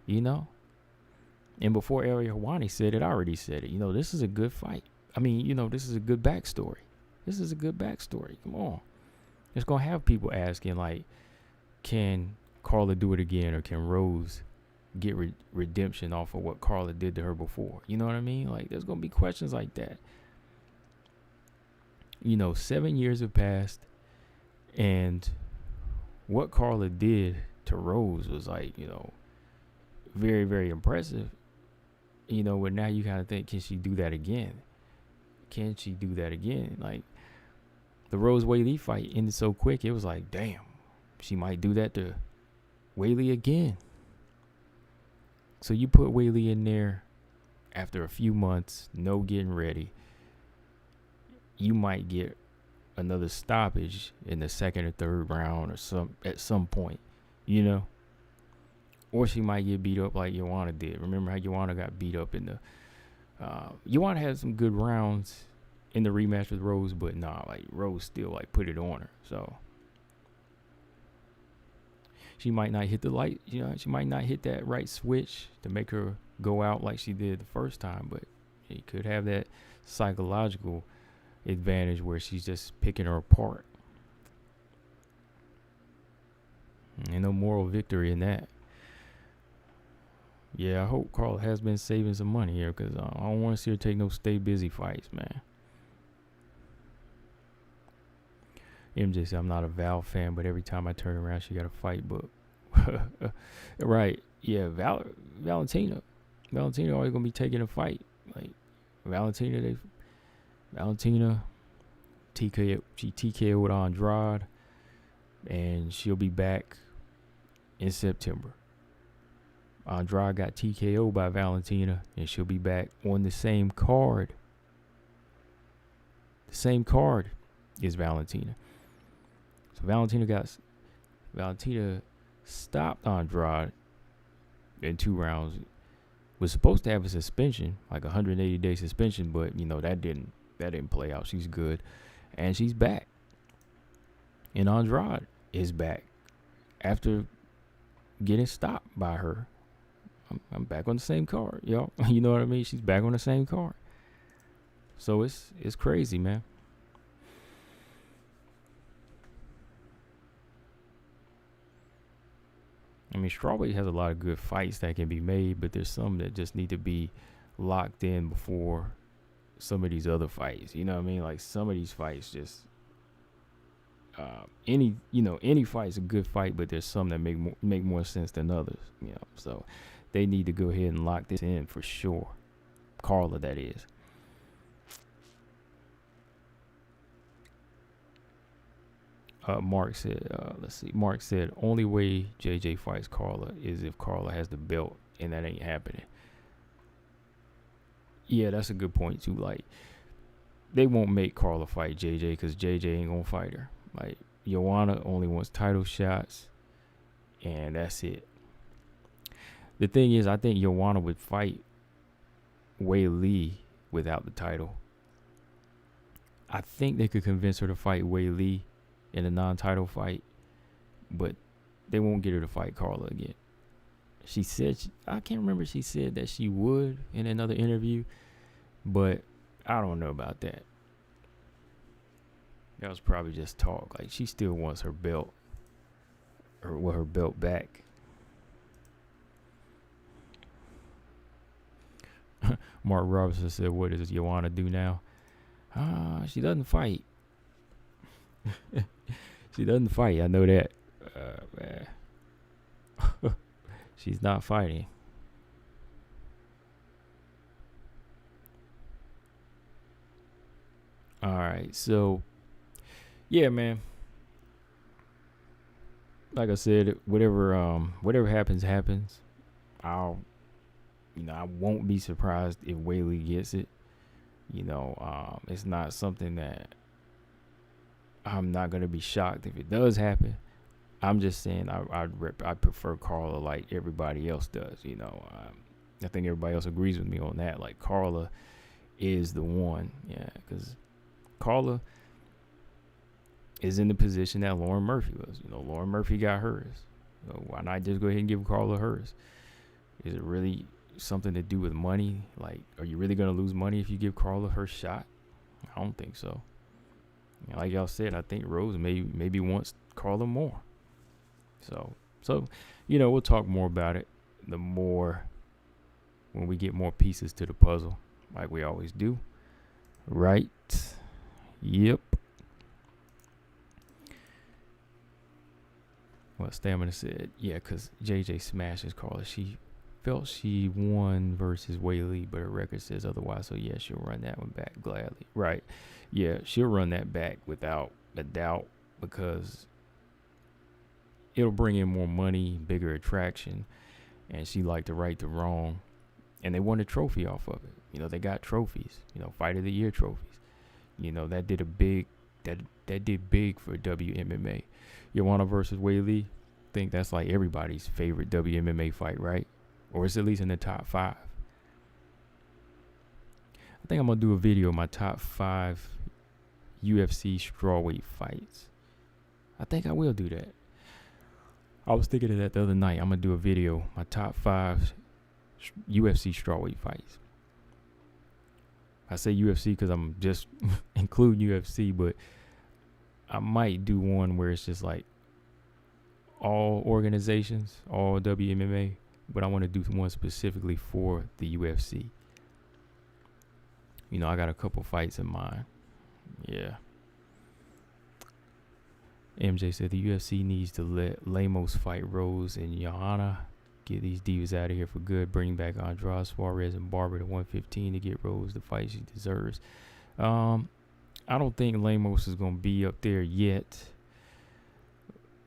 And before Ariel Helwani said it, I already said it. This is a good fight. I mean, this is a good backstory. Come on. It's going to have people asking, like, can Carla do it again, or can Rose get redemption off of what Carla did to her before? You know what I mean? Like, there's going to be questions like that. 7 years have passed, and what Carla did to Rose was like, very, very impressive. But now you kind of think, can she do that again? Like, the Rose Weili fight ended so quick, it was like, damn. She might do that to Weili again. So you put Weili in there after a few months, no getting ready. You might get another stoppage in the second or third round or at some point, Or she might get beat up like Joanna did. Remember how Joanna got beat up in the Joanna had some good rounds in the rematch with Rose, but Rose still put it on her. So she might not hit the light, she might not hit that right switch to make her go out like she did the first time, but she could have that psychological advantage where she's just picking her apart. Ain't no moral victory in that. Yeah, I hope Carla has been saving some money here, because I don't want to see her take no stay busy fights, man. MJ said, I'm not a Val fan, but every time I turn around, she got a fight book. Right. Yeah, Valentina always going to be taking a fight. Like, Valentina, she TKO'd with Andrade, and she'll be back in September. Andrade got TKO by Valentina, and she'll be back on the same card. The same card is Valentina. So Valentina stopped Andrade in 2 rounds. Was supposed to have a suspension, like a 180-day suspension, but that didn't play out. She's good, and she's back. And Andrade is back after getting stopped by her. I'm back on the same card, y'all. You know what I mean? She's back on the same card. So it's crazy, man. I mean, strawweight has a lot of good fights that can be made, but there's some that just need to be locked in before some of these other fights. You know what I mean? Like some of these fights just any fight's a good fight, but there's some that make more sense than others. So they need to go ahead and lock this in for sure. Carla, that is. Mark said, Mark said, only way JJ fights Carla is if Carla has the belt, and that ain't happening. Yeah, that's a good point too. Like, they won't make Carla fight JJ because JJ ain't gonna fight her. Like, Joanna only wants title shots, and that's it. The thing is, I think Joanna would fight Weili without the title. I think they could convince her to fight Weili in a non-title fight, but they won't get her to fight Carla again. She said, I can't remember, she said that she would in another interview, but I don't know about that. That was probably just talk. Like, she still wants her belt, or her belt back. Mark Robinson said, what does Joanna do now? She doesn't fight. She doesn't fight. I know that. She's not fighting. All right. So, yeah, man. Like I said, whatever happens. I won't be surprised if Weili gets it. It's not something that I'm not gonna be shocked if it does happen. I'm just saying I prefer Carla like everybody else does. I think everybody else agrees with me on that. Like, Carla is the one, yeah, because Carla is in the position that Lauren Murphy was. Lauren Murphy got hers. So why not just go ahead and give Carla hers? Is it really something to do with money? Like, are you really gonna lose money if you give Carla her shot? I don't think so. Like y'all said, I think Rose maybe wants Carla more. So we'll talk more about it when we get more pieces to the puzzle, like we always do. Right? Yep. Well, Stamina said, yeah, because JJ smashes Carla. She felt she won versus Weili, but her record says otherwise. So, yeah, she'll run that one back gladly. Right. Yeah, she'll run that back without a doubt because it'll bring in more money, bigger attraction, and she liked to right the wrong. And they won a trophy off of it. They got trophies, Fight of the Year trophies. That did big for WMMA. Joanna versus Weili, I think that's like everybody's favorite WMMA fight, right? Or it's at least in the top 5. I think I'm going to do a video of my top 5 UFC strawweight fights. I think I will do that. I was thinking of that the other night. I'm going to do a video, my top 5 UFC strawweight fights. I say UFC because I'm just including UFC, but I might do one where it's just like all organizations, all WMMA, but I want to do one specifically for the UFC. I got a couple fights in mind. Yeah. MJ said the UFC needs to let Lemos fight Rose and Joanna. Get these divas out of here for good. Bring back Andrade, Suarez, and Barber to 115 to get Rose the fight she deserves. I don't think Lemos is going to be up there yet.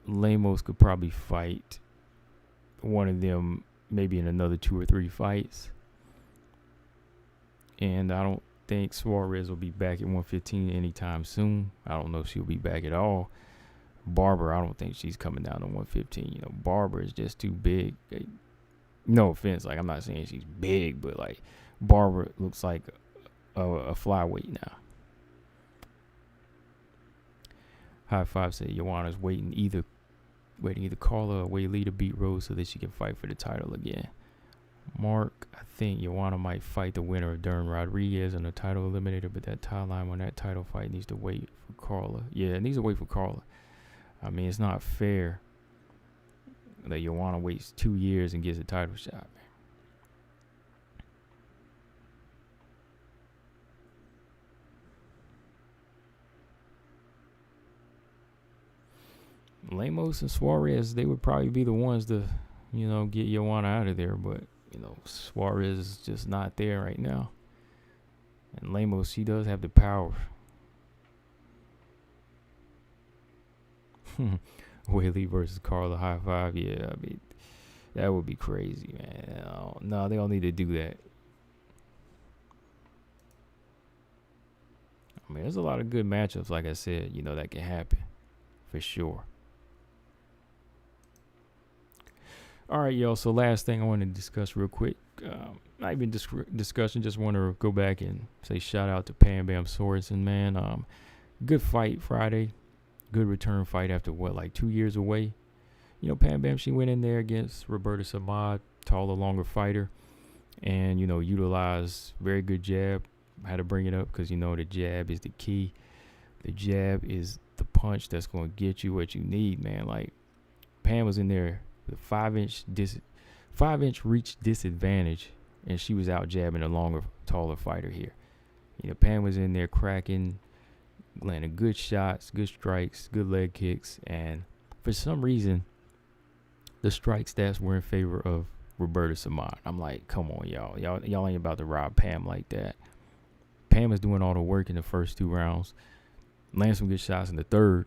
Lemos could probably fight one of them maybe in another 2 or 3 fights. And I don't think Suarez will be back at 115 anytime soon. I don't know if she'll be back at all. Barber, I don't think she's coming down to 115. You know, Barber is just too big. No offense, like, I'm not saying she's big, but like, Barber looks like a flyweight now. High Five said Joanna's waiting either Carla or Weili to beat Rose so that she can fight for the title again. Mark, I think Joanna might fight the winner of Dern Rodriguez on the title eliminator, but that timeline on that title fight needs to wait for Carla. Yeah, it needs to wait for Carla. I mean, it's not fair that Joanna waits 2 years and gets a title shot, man. Lemos and Suarez, they would probably be the ones to, get Joanna out of there, but, Suarez is just not there right now. And Lemos, she does have the power. Weili versus Carla, High Five. Yeah, I mean, that would be crazy, man. No, they don't need to do that. I mean, there's a lot of good matchups, like I said, that can happen for sure. All right, y'all. So last thing I want to discuss real quick. Not even discussion. Just want to go back and say shout out to Pam Bam Sorenson, man. Good fight Friday. Good return fight after 2 years away. Pam Bam, she went in there against Roberta Samad, taller, longer fighter, and utilized very good jab. I had to bring it up because the jab is the key. The jab is the punch that's going to get you what you need, man. Like, Pam was in there with a 5-inch reach disadvantage, and she was out jabbing a longer, taller fighter here. Pam was in there cracking, landing good shots, good strikes, good leg kicks, and for some reason, the strike stats were in favor of Roberta Samad. I'm like, come on, y'all. Y'all ain't about to rob Pam like that. Pam is doing all the work in the first 2 rounds, landing some good shots in the third.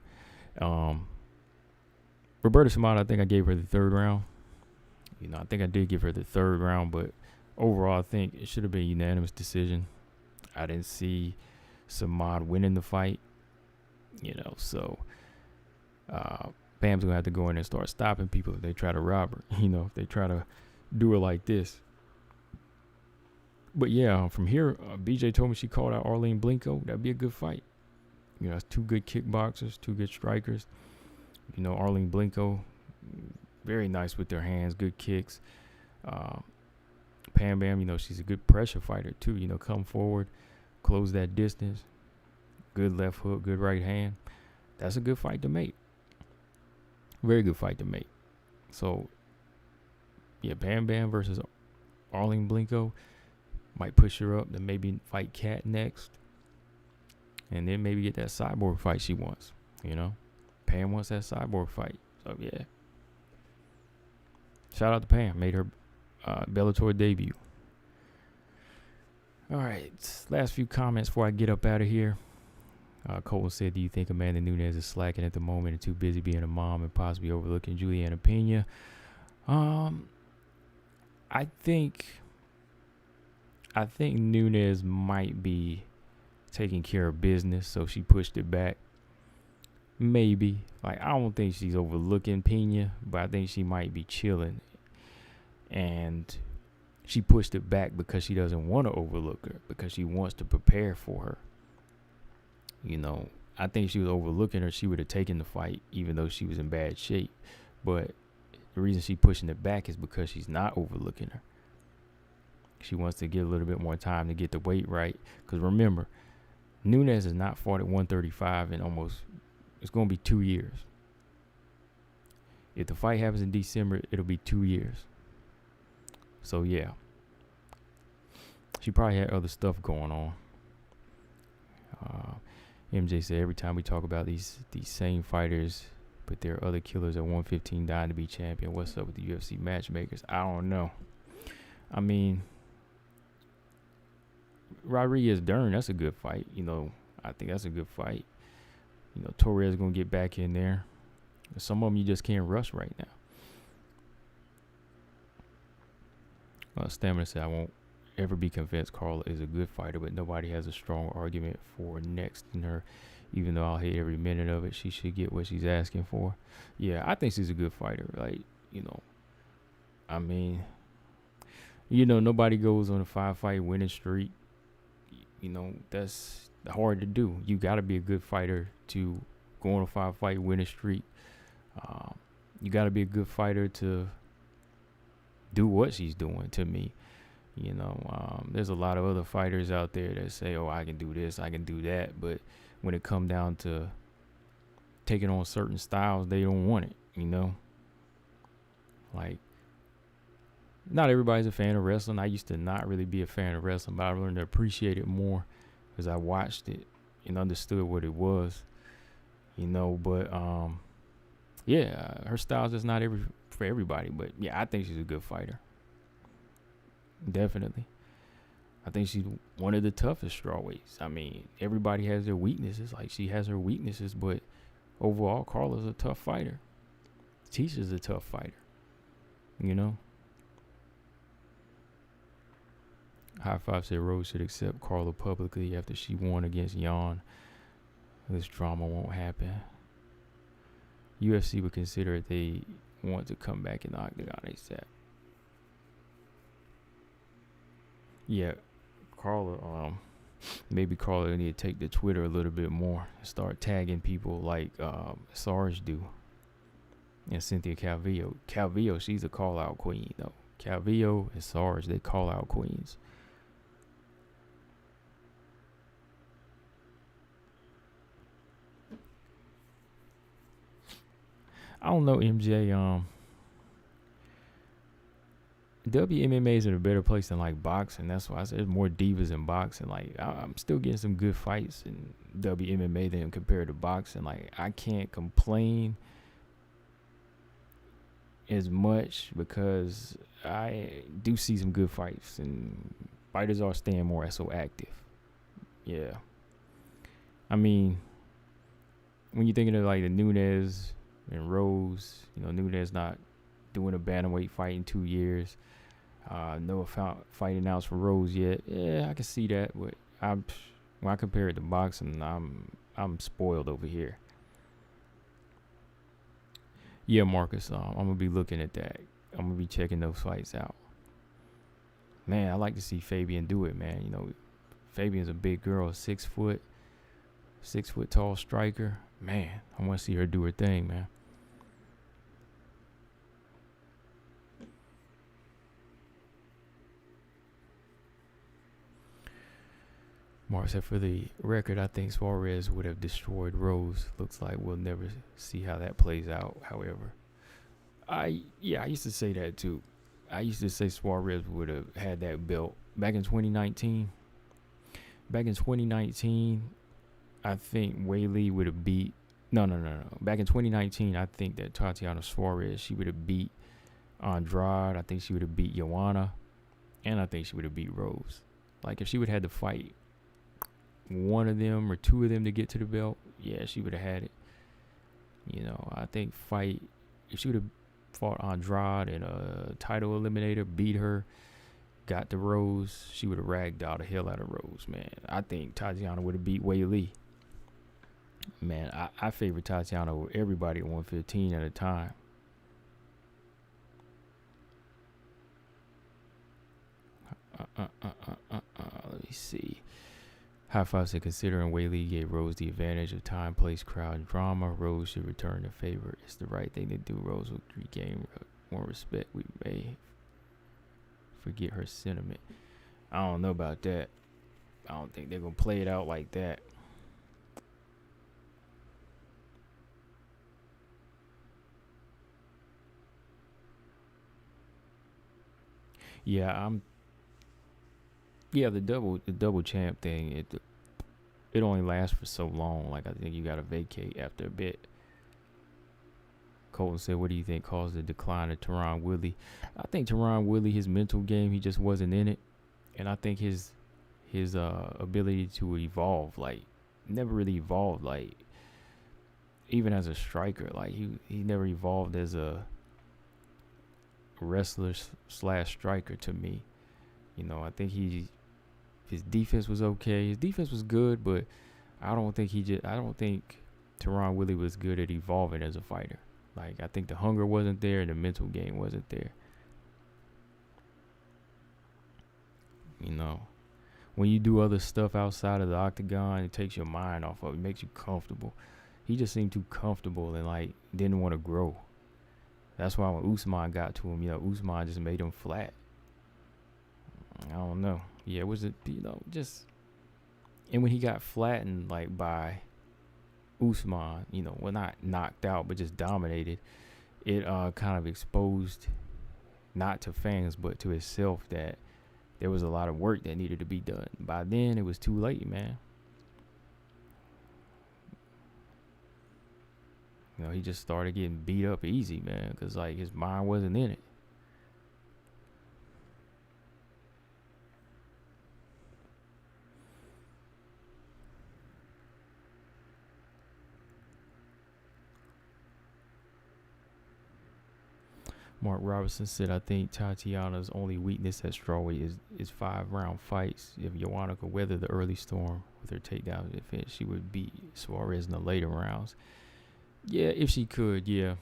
Roberta Samad, I think I gave her the 3rd round. I think I did give her the 3rd round, but overall, I think it should have been a unanimous decision. I didn't see Samad winning the fight, so Pam's going to have to go in and start stopping people if they try to rob her, if they try to do her like this. But yeah, from here, BJ told me she called out Arlene Blinko. That'd be a good fight. It's 2 good kickboxers, 2 good strikers. Arlene Blinko, very nice with their hands, good kicks. Pam Bam, she's a good pressure fighter too. Come forward, close that distance. Good left hook, good right hand. That's a good fight to make. Very good fight to make. So, yeah, Pam Bam versus Arlene Blinko might push her up to maybe fight Kat next. And then maybe get that cyborg fight she wants, Pam wants that cyborg fight. So, yeah. Shout out to Pam. Made her Bellator debut. All right. Last few comments before I get up out of here. Cole said, do you think Amanda Nunes is slacking at the moment and too busy being a mom and possibly overlooking Juliana Pena? I think Nunes might be taking care of business, so she pushed it back. Maybe. I don't think she's overlooking Pena, but I think she might be chilling. And she pushed it back because she doesn't want to overlook her, because she wants to prepare for her. I think if she was overlooking her, she would have taken the fight, even though she was in bad shape. But the reason she's pushing it back is because she's not overlooking her. She wants to get a little bit more time to get the weight right. Because remember, Nunes has not fought at 135 in it's going to be 2 years. If the fight happens in December, it'll be 2 years. So, yeah. She probably had other stuff going on. MJ said, every time we talk about these same fighters, but there are other killers at 115 dying to be champion. What's up with the UFC matchmakers? I don't know. I mean, Rodriguez Dern, that's a good fight. I think that's a good fight. Torres going to get back in there. Some of them you just can't rush right now. Stamina said, I won't ever be convinced Carla is a good fighter, but nobody has a strong argument for next in her. Even though I'll hate every minute of it, she should get what she's asking for. Yeah, I think she's a good fighter. Like, I mean, nobody goes on a 5-fight winning streak. That's hard to do. You got to be a good fighter to go on a 5-fight winning streak. You got to be a good fighter to do what she's doing, to me. There's a lot of other fighters out there that say, oh, I can do this, I can do that. But when it come down to taking on certain styles, they don't want it, Like, not everybody's a fan of wrestling. I used to not really be a fan of wrestling, but I learned to appreciate it more because I watched it and understood what it was, But, yeah, her style's just not for everybody. But, yeah, I think she's a good fighter. Definitely. I think she's one of the toughest strawweights. I mean, everybody has their weaknesses. Like, she has her weaknesses, but overall, Carla's a tough fighter. Tisha's a tough fighter. High Five said Rose should accept Carla publicly after she won against Zhang. This drama won't happen. UFC would consider if they want to come back in the octagon ASAP. Yeah, Carla, maybe Carla need to take to Twitter a little bit more and start tagging people like Sarge do. And Cynthia Calvillo. Calvillo, she's a call-out queen, though. Calvillo and Sarge, they call-out queens. I don't know, MJ. WMMA is in a better place than like boxing. That's why I said there's more divas in boxing. Like, I'm still getting some good fights in WMMA than compared to boxing. Like, I can't complain as much because I do see some good fights and fighters are staying more so active. Yeah. I mean, when you're thinking of like the Nunes and Rose, Nunes not doing a bantamweight fight in 2 years. No fight announced for Rose yet. Yeah, I can see that, but when I compare it to boxing, I'm spoiled over here. Yeah, Marcus, I'm gonna be looking at that. I'm gonna be checking those fights out. Man, I like to see Fabian do it, man. Fabian's a big girl, 6 foot tall striker. Man, I want to see her do her thing, man. Mark said, for the record, I think Suarez would have destroyed Rose. Looks like we'll never see how that plays out, however. I used to say that too. I used to say Suarez would have had that belt back in 2019. Back in 2019, I think Weili would have beat... No. Back in 2019, I think that Tatiana Suarez, she would have beat Andrade. I think she would have beat Joanna. And I think she would have beat Rose. Like, if she would have had to fight one of them or two of them to get to the belt, yeah, she would have had it. I think if she would have fought Andrade in a title eliminator, beat her, got the Rose, she would have ragged out the hell out of Rose, man. I think Tatiana would have beat Weili. Man, I favor Tatiana over everybody at 115 at a time. Let me see. High Five said, considering Weili gave Rose the advantage of time, place, crowd, and drama, Rose should return the favor. It's the right thing to do. Rose will regain more respect. We may forget her sentiment. I don't know about that. I don't think they're going to play it out like that. Yeah, the double champ thing, it only lasts for so long. Like, I think you gotta vacate after a bit. Colton said, what do you think caused the decline of Tyron Woodley? I think Tyron Woodley, his mental game, he just wasn't in it. And I think his ability to evolve, like, never really evolved, like, even as a striker. Like, he never evolved as a wrestler / striker to me. I think his defense was okay. His defense was good, but I don't think Teron Willie was good at evolving as a fighter. Like, I think the hunger wasn't there and the mental game wasn't there. When you do other stuff outside of the octagon, it takes your mind off of it. It makes you comfortable. He just seemed too comfortable and, like, didn't want to grow. That's why when Usman got to him, Usman just made him flat. I don't know. Yeah, it was, just... And when he got flattened, like, by Usman, well, not knocked out, but just dominated, it kind of exposed, not to fans, but to himself, that there was a lot of work that needed to be done. By then, it was too late, man. He just started getting beat up easy, man, because, like, his mind wasn't in it. Mark Robertson said, I think Tatiana's only weakness at strawweight is 5-round fights. If Joanna could weather the early storm with her takedown defense, she would beat Suarez in the later rounds. Yeah, if she could, yeah.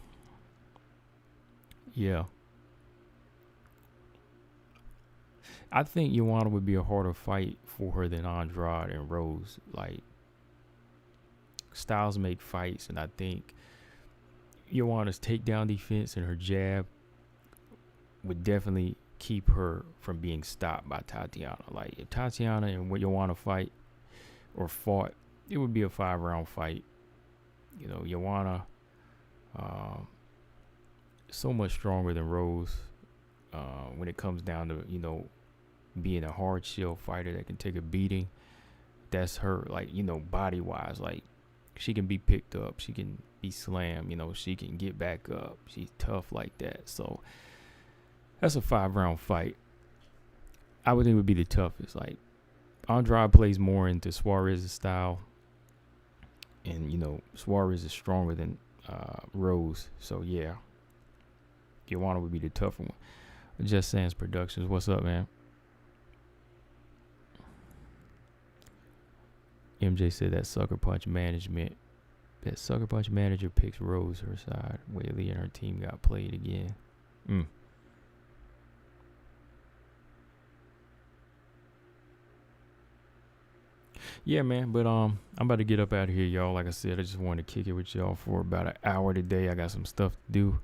Yeah. I think Joanna would be a harder fight for her than Andrade and Rose. Like, styles make fights, and I think Joanna's takedown defense and her jab would definitely keep her from being stopped by Tatiana. Like, if Tatiana and Joanna fight or fought, it would be a 5-round fight. Joanna, so much stronger than Rose when it comes down to, being a hard shell fighter that can take a beating. That's her, like, body-wise. Like, she can be picked up. She can be slammed. She can get back up. She's tough like that. So, that's a 5-round fight. I would think it would be the toughest. Like, Andrade plays more into Suarez's style. And, Suarez is stronger than Rose. So, yeah. Joanna would be the tougher one. Just Sans Productions. What's up, man? MJ said that Sucker Punch manager picks Rose her side. Weili and her team got played again. Yeah, man, but I'm about to get up out of here, y'all. Like I said, I just wanted to kick it with y'all for about an hour today. I got some stuff to do,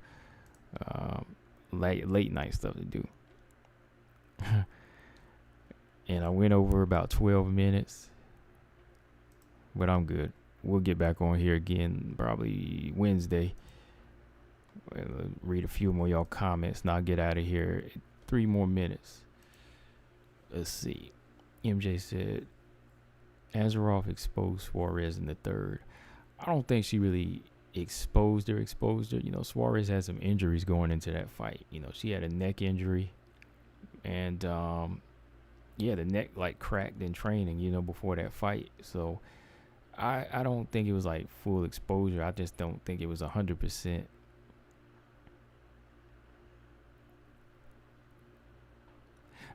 late night stuff to do. And I went over about 12 minutes, but I'm good. We'll get back on here again probably Wednesday. Read a few more y'all comments, and I'll get out of here. 3 more minutes. Let's see. MJ said, Azaroff exposed Suarez in the third. I don't think she really exposed her. Suarez had some injuries going into that fight. She had a neck injury. And, the neck, like, cracked in training, before that fight. So, I don't think it was, like, full exposure. I just don't think it was 100%.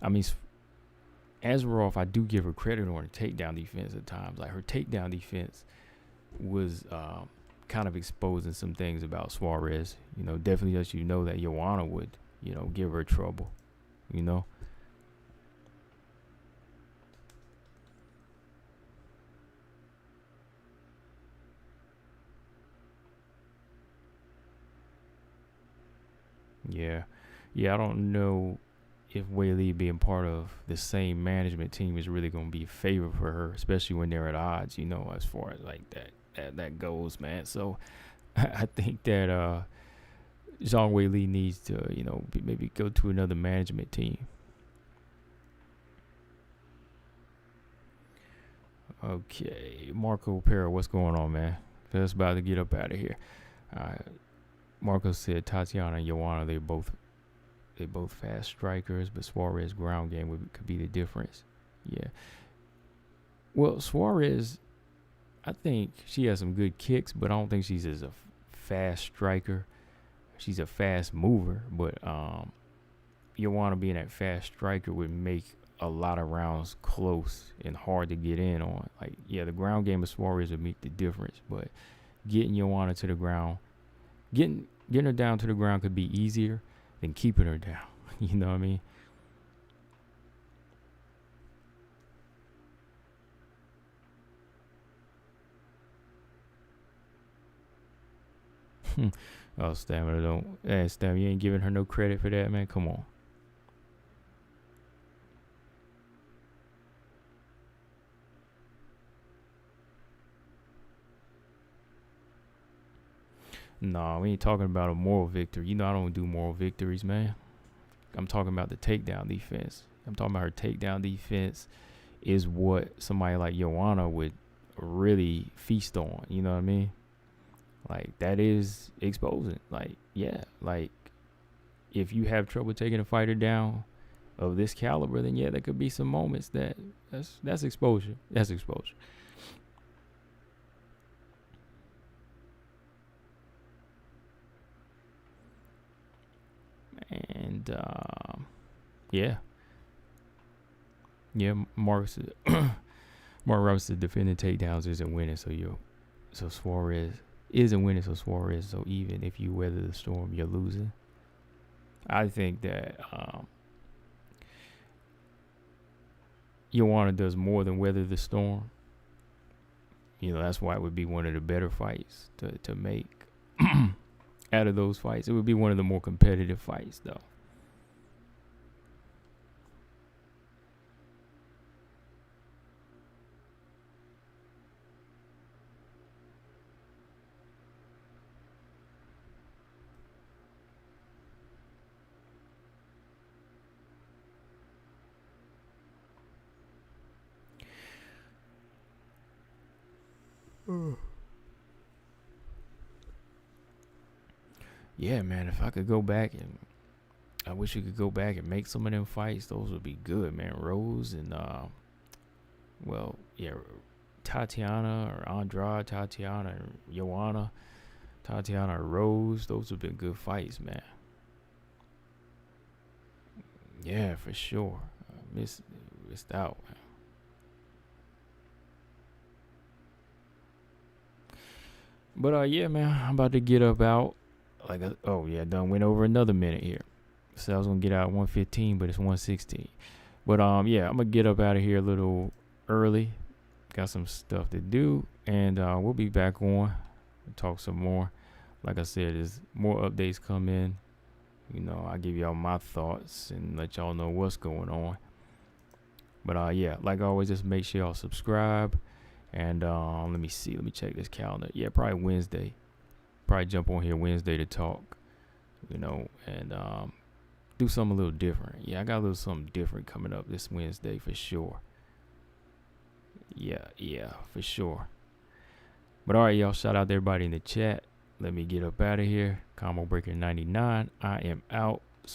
I mean, Azaroff, I do give her credit on her takedown defense at times. Like, her takedown defense was kind of exposing some things about Suarez. Definitely lets you know that Joanna would, give her trouble. Yeah. I don't know if Weili being part of the same management team is really going to be a favor for her, especially when they're at odds, as far as like that goes, man. So I think that Zhang Weili needs to, maybe go to another management team. Okay, Marco Pera, what's going on, man? Just about to get up out of here. Marco said Tatiana and Joanna, they're both fast strikers, but Suarez ground game could be the difference. Yeah. Well, Suarez, I think she has some good kicks, but I don't think she's as a fast striker. She's a fast mover, but Joanna being that fast striker would make a lot of rounds close and hard to get in on. Like, yeah, the ground game of Suarez would make the difference, but getting Joanna to the ground, getting her down to the ground could be easier than keeping her down. You know what I mean? Oh, Stamina don't. Hey, Stamina, you ain't giving her no credit for that, man. Come on. Nah, we ain't talking about a moral victory. You know I don't do moral victories, man. I'm talking about the takedown defense. I'm talking about her takedown defense is what somebody like Joanna would really feast on. You know what I mean? Like, that is exposing. Like, yeah, like, if you have trouble taking a fighter down of this caliber, then yeah, there could be some moments that's exposure. That's exposure. And yeah, Mark Robinson defending takedowns isn't winning, so Suarez isn't winning, so Suarez. So even if you weather the storm, you're losing. I think that Joanna does more than weather the storm. You know, that's why it would be one of the better fights to make. Out of those fights, it would be one of the more competitive fights, though. Yeah, man, if I could go back, and I wish you could go back and make some of them fights, those would be good, man. Rose and Tatiana or Andrade, Tatiana and Joanna, Tatiana or Rose, those have been good fights, man. Yeah, for sure. I missed out, man. But yeah, man, I'm about to get up out. Done went over another minute here. So I was gonna get out at 1:15, but it's 1:16. But I'm gonna get up out of here a little early. Got some stuff to do, and we'll be back on. Talk some more. Like I said, as more updates come in, you know, I give y'all my thoughts and let y'all know what's going on. But like always, just make sure y'all subscribe. And let me see. Let me check this calendar. Yeah, probably Wednesday. Probably jump on here Wednesday to talk, you know, and do something a little different. Yeah, I got a little something different coming up this Wednesday for sure. Yeah, for sure. But all right, y'all, shout out to everybody in the chat. Let me get up out of here. Combo Breaker 99. I am out.